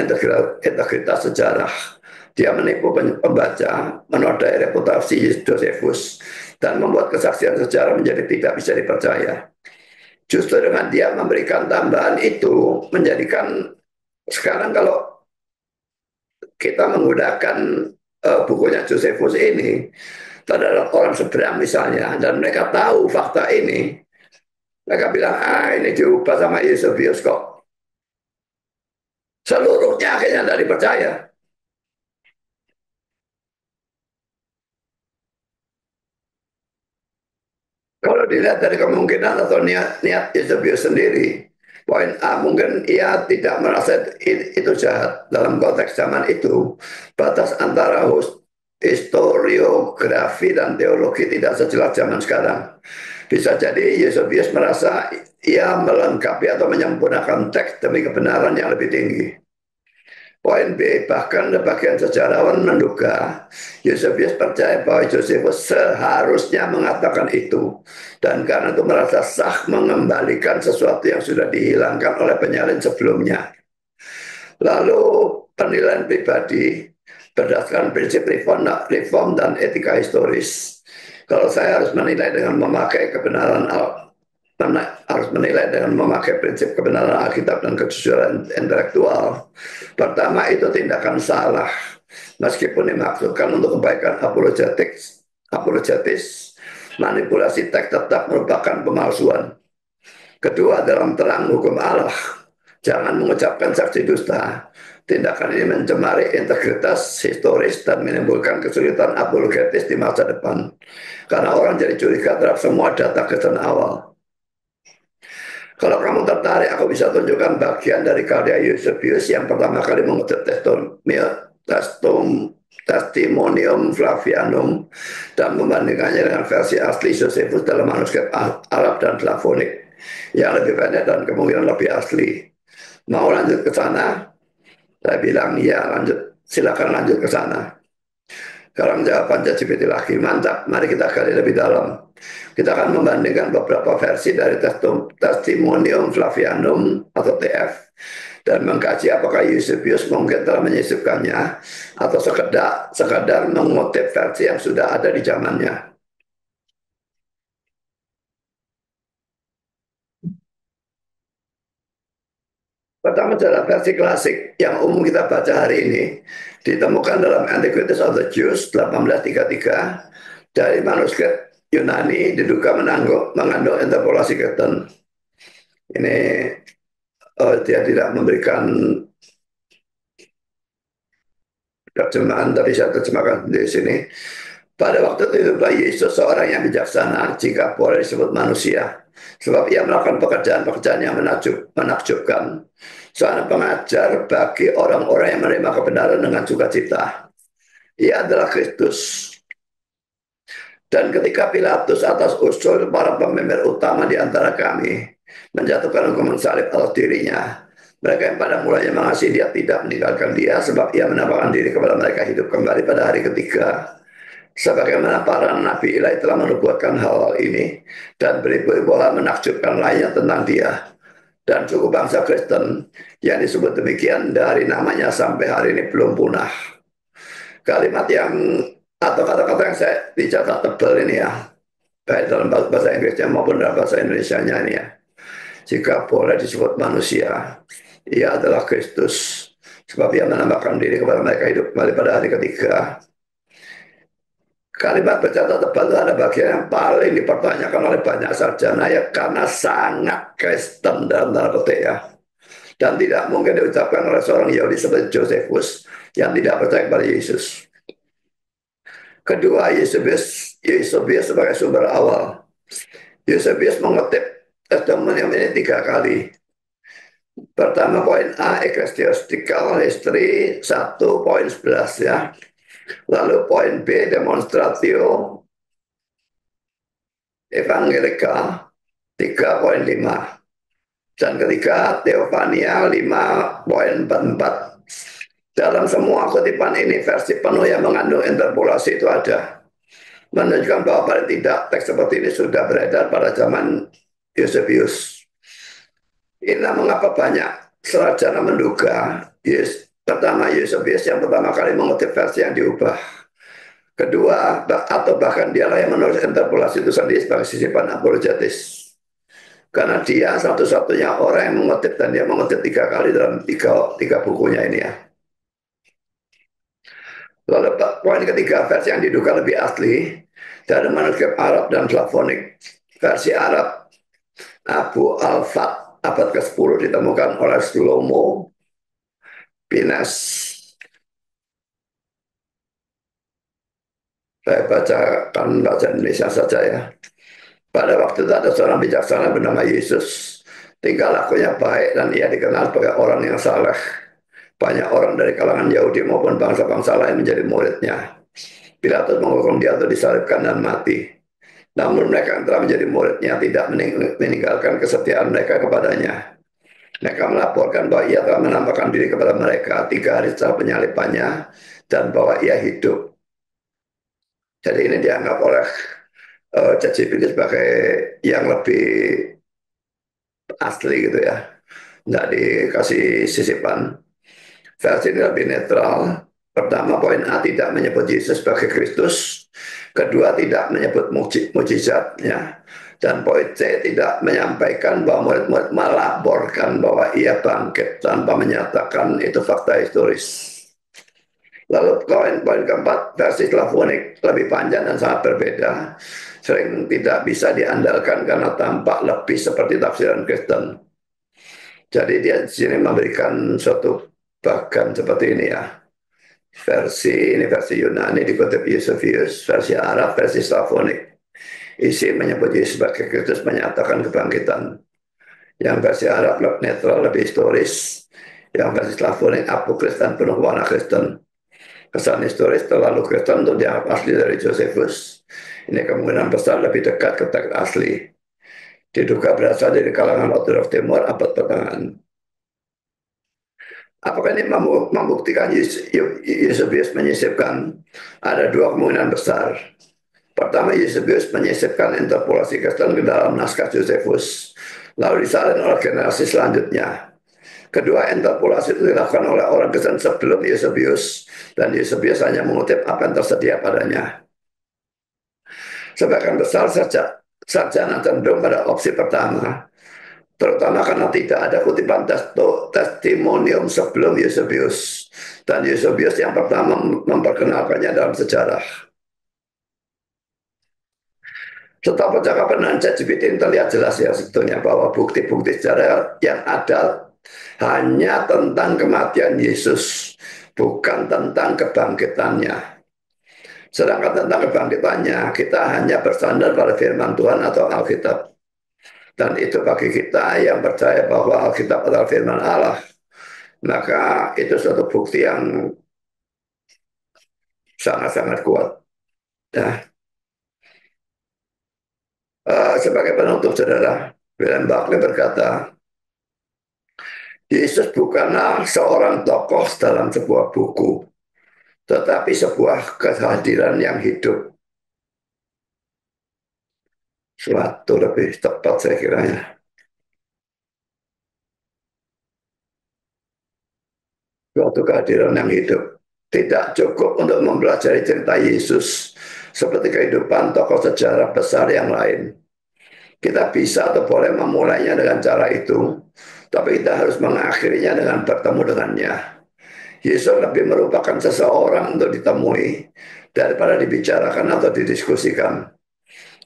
A: integritas sejarah. Dia menipu pembaca, menodai reputasi Josephus, dan membuat kesaksian sejarah menjadi tidak bisa dipercaya. Justru dengan dia memberikan tambahan itu, menjadikan sekarang kalau kita menggunakan bukunya Josephus ini, adalah orang seberang misalnya, dan mereka tahu fakta ini, mereka bilang, ini diubah sama Eusebius kok. Seluruhnya akhirnya tidak dipercaya. Kalau dilihat dari kemungkinan atau niat Eusebius sendiri, poin A mungkin ia tidak merasa itu jahat dalam konteks zaman itu. Batas antara historiografi dan teologi tidak sejelas zaman sekarang. Bisa jadi Eusebius merasa ia melengkapi atau menyempurnakan teks demi kebenaran yang lebih tinggi. Poin B, bahkan sebagian sejarawan menduga Eusebius percaya bahwa Josephus seharusnya mengatakan itu, dan karena itu merasa sah mengembalikan sesuatu yang sudah dihilangkan oleh penyalin sebelumnya. Lalu penilaian pribadi berdasarkan prinsip reform dan etika historis. Kalau saya harus menilai dengan memakai kebenaran harus menilai dengan memakai prinsip kebenaran Alkitab dan kejujuran intelektual. Pertama, itu tindakan salah, meskipun dimaksudkan untuk kebaikan apologetis, manipulasi teks tetap merupakan pemalsuan. Kedua, dalam terang hukum Allah, jangan mengucapkan saksi dusta. Tindakan ini mencemari integritas historis dan menimbulkan kesulitan apologetis di masa depan. Karena orang jadi curiga terhadap semua data Kristen awal. Kalau kamu tertarik, aku bisa tunjukkan bagian dari karya Eusebius yang pertama kali mengutip Testimonium Flavianum dan membandingkannya dengan versi asli Josephus dalam manuskrip Arab dan Slavonik yang lebih pendek dan kemungkinan lebih asli. Mau lanjut ke sana? Saya bilang, ya lanjut, silakan lanjut ke sana. Sekarang jawaban ChatGPT lagi, mantap, mari kita gali lebih dalam. Kita akan membandingkan beberapa versi dari Testimonium Flavianum atau TF dan mengkaji apakah Eusebius mungkin telah menyisipkannya atau sekadar mengutip versi yang sudah ada di zamannya. Pertama adalah versi klasik yang umum kita baca hari ini, ditemukan dalam Antiquities of the Jews 1833 dari manuskrip Yunani diduga mengandung interpolasi Kristen. Ini dia tidak memberikan terjemahan, tapi saya terjemahkan di sini. Pada waktu itu Yesus seorang yang bijaksana, jika boleh disebut manusia, sebab ia melakukan pekerjaan-pekerjaan yang menakjubkan. Seorang pengajar bagi orang-orang yang menerima kebenaran dengan sukacita. Ia adalah Kristus. Dan ketika Pilatus atas usul para pemimpin utama di antara kami menjatuhkan hukuman salib atas dirinya, mereka yang pada mulanya mengasihi dia tidak meninggalkan dia sebab ia menampakkan diri kepada mereka hidup kembali pada hari ketiga. Sebagaimana para nabi ilahi telah menubuatkan hal-hal ini dan beribu-ribu hal menakjubkan lainnya tentang dia. Dan suku bangsa Kristen yang disebut demikian dari namanya sampai hari ini belum punah. Kalimat yang atau kata-kata yang saya dicatat tebal ini ya, baik dalam bahasa Inggrisnya maupun dalam bahasa Indonesianya ini ya. Jika boleh disebut manusia, ia adalah Kristus. Sebab ia menambahkan diri kepada mereka hidup kembali pada hari ketiga. Kalimat bercatat tebal itu ada bagian yang paling dipertanyakan oleh banyak sarjana ya karena sangat Kristen dalam tanda petik ya. Dan tidak mungkin diucapkan oleh seorang Yahudi seperti Josephus yang tidak percaya kepada Yesus. Kedua, Eusebius sebagai sumber awal. Eusebius mengutip testimonium ini 3 kali. Pertama poin A, Ecclesiastical History 1.11 ya. Lalu poin B, Demonstratio Evangelica 3.5. Dan ketiga, Theophania 5.44. Dalam semua kutipan ini, versi penuh yang mengandung interpolasi itu ada. Menunjukkan bahwa paling tidak teks seperti ini sudah beredar pada zaman Eusebius. Inilah mengapa banyak sarjana menduga pertama Eusebius yang pertama kali mengutip versi yang diubah. Kedua, atau bahkan dialah yang menulis interpolasi itu sendiri sebagai sisipan apologetis. Karena dia satu-satunya orang yang mengutip dan dia mengutip 3 kali dalam tiga bukunya ini ya. Lalu poin ketiga, versi yang diduga lebih asli dari manuskrip Arab dan Slavonik. Versi Arab Abu Al-Fat abad ke-10 ditemukan oleh Shlomo Pines. Saya bacakan bahasa Indonesia saja ya. Pada waktu itu ada seorang bijaksana bernama Yesus. Tingkah lakunya baik dan ia dikenal sebagai orang yang saleh. Banyak orang dari kalangan Yahudi maupun bangsa-bangsa lain menjadi muridnya. Pilatus menghukum dia untuk disalibkan dan mati. Namun mereka yang telah menjadi muridnya tidak meninggalkan kesetiaan mereka kepadanya. Mereka melaporkan bahwa ia telah menampakkan diri kepada mereka 3 hari setelah penyalipannya dan bahwa ia hidup. Jadi ini dianggap oleh ChatGPT sebagai yang lebih asli gitu ya. Nggak dikasih sisipan. Versi ini lebih netral. Pertama, poin A tidak menyebut Yesus sebagai Kristus. Kedua, tidak menyebut mujizat. Ya. Dan poin C tidak menyampaikan bahwa murid-murid melaporkan bahwa ia bangkit tanpa menyatakan itu fakta historis. Lalu poin keempat, versi Slavonik lebih panjang dan sangat berbeda. Sering tidak bisa diandalkan karena tampak lebih seperti tafsiran Kristen. Jadi dia di sini memberikan suatu bagan seperti ini ya. Versi Yunani dikutip Eusebius, versi Arab, versi Slavonik. Isi menyebut Yesus sebagai Kristus menyatakan kebangkitan. Yang versi Arab lebih netral, lebih historis. Yang versi Slavonic apokrips dan penuh warna Kristen. Kesan historis terlalu Kristen untuk dianggap asli dari Josephus. Ini kemungkinan besar lebih dekat ke teks asli. Diduga berasal dari kalangan Orthodoks Timur abad pertengahan. Apakah ini membuktikan Eusebius menyisipkan? Ada dua kemungkinan besar. Pertama, Eusebius menyisipkan interpolasi Kristen ke dalam naskah Josephus, lalu disalin oleh generasi selanjutnya. Kedua, interpolasi itu dilakukan oleh orang Kristen sebelum Eusebius, dan Eusebius hanya mengutip apa yang tersedia padanya. Sebagian besar sarjana cenderung pada opsi pertama, terutama karena tidak ada kutipan testimonium sebelum Eusebius, dan Eusebius yang pertama memperkenalkannya dalam sejarah. Setelah percakapan dengan ChatGPT terlihat jelas ya sebetulnya bahwa bukti-bukti sejarah yang ada hanya tentang kematian Yesus, bukan tentang kebangkitannya. Sedangkan tentang kebangkitannya, kita hanya bersandar pada firman Tuhan atau Alkitab. Dan itu bagi kita yang percaya bahwa Alkitab adalah firman Allah, maka itu suatu bukti yang sangat-sangat kuat. Nah, sebagai penutup saudara, William Barclay berkata, Yesus bukanlah seorang tokoh dalam sebuah buku, tetapi sebuah kehadiran yang hidup. Suatu lebih tepat saya kiranya. Suatu kehadiran yang hidup. Tidak cukup untuk mempelajari cerita Yesus seperti kehidupan tokoh sejarah besar yang lain. Kita bisa atau boleh memulainya dengan cara itu, tapi kita harus mengakhirinya dengan bertemu dengannya. Yesus lebih merupakan seseorang untuk ditemui daripada dibicarakan atau didiskusikan.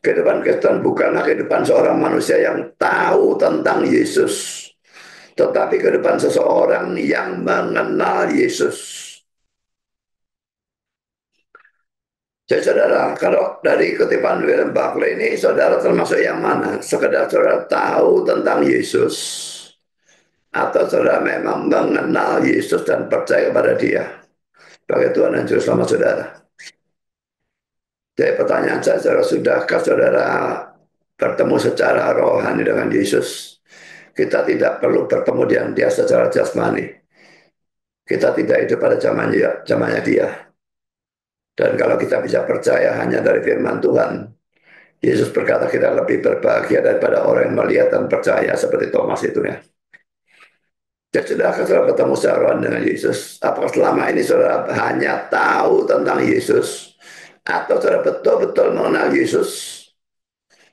A: Kehidupan Kristen bukanlah kehidupan seorang manusia yang tahu tentang Yesus, tetapi kehidupan seseorang yang mengenal Yesus. Jadi saudara, kalau dari kutipan William Barclay ini, saudara termasuk yang mana? Sekedar saudara tahu tentang Yesus, atau saudara memang mengenal Yesus dan percaya kepada Dia sebagai Tuhan dan Juru Selamat saudara? Jadi pertanyaan saya, saudara, sudahkah saudara bertemu secara rohani dengan Yesus? Kita tidak perlu bertemu dengan Dia secara jasmani. Kita tidak hidup pada zamannya Dia. Dan kalau kita bisa percaya hanya dari firman Tuhan, Yesus berkata kita lebih berbahagia daripada orang yang melihat dan percaya seperti Thomas itu ya. Jadi sudahkah saudara bertemu secara dengan Yesus? Apakah selama ini saudara hanya tahu tentang Yesus? Atau saudara betul-betul mengenal Yesus?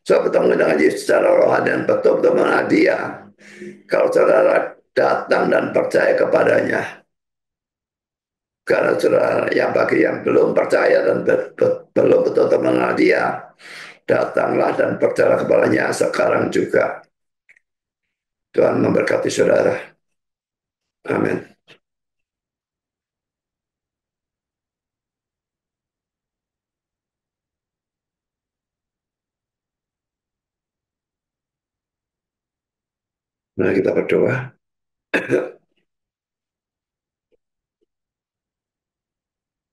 A: Saudara bertemu dengan Yesus secara rohani dan betul-betul mengenal Dia. Kalau saudara datang dan percaya kepadanya. Karena saudara yang bagi yang belum percaya dan belum betul-betul mengenal Dia, datanglah dan percaya kepadanya sekarang juga. Tuhan memberkati saudara. Amin. Mari kita berdoa.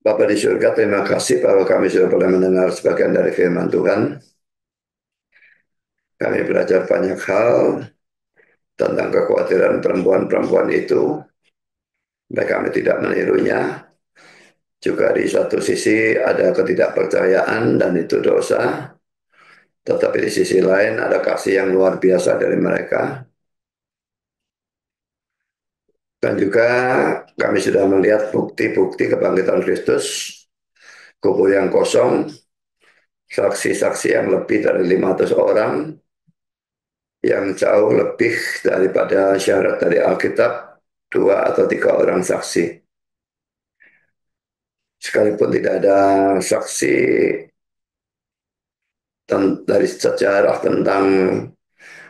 A: Bapa di surga, terima kasih bahwa kami sudah boleh mendengar sebagian dari firman Tuhan. Kami belajar banyak hal tentang kekhawatiran perempuan-perempuan itu. Baik kami tidak menirunya. Juga di satu sisi ada ketidakpercayaan dan itu dosa. Tetapi di sisi lain ada kasih yang luar biasa dari mereka. Dan juga kami sudah melihat bukti-bukti kebangkitan Kristus, kubur yang kosong, saksi-saksi yang lebih dari 500 orang, yang jauh lebih daripada syarat dari Alkitab, 2 atau 3 orang saksi. Sekalipun tidak ada saksi dari sejarah tentang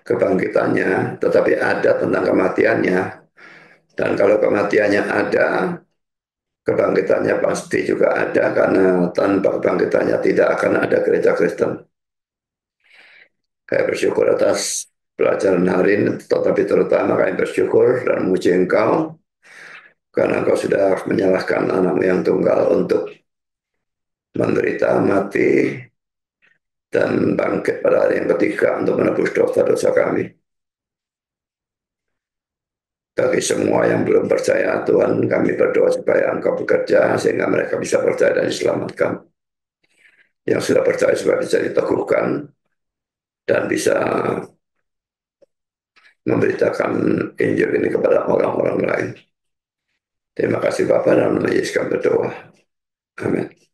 A: kebangkitannya, tetapi ada tentang kematiannya. Dan kalau kematiannya ada, kebangkitannya pasti juga ada, karena tanpa kebangkitannya tidak akan ada gereja Kristen. Saya bersyukur atas pelajaran hari ini, tetapi terutama kami bersyukur dan memuji Engkau karena Engkau sudah menyalahkan anakmu yang tunggal untuk menderita mati dan bangkit pada hari yang ketiga untuk menebus dosa-dosa kami. Bagi semua yang belum percaya, Tuhan, kami berdoa supaya Engkau bekerja sehingga mereka bisa percaya dan diselamatkan. Yang sudah percaya supaya bisa diteguhkan dan bisa memberitakan Injil ini kepada orang-orang lain. Terima kasih Bapak, dalam nama Yesus kami berdoa. Amin.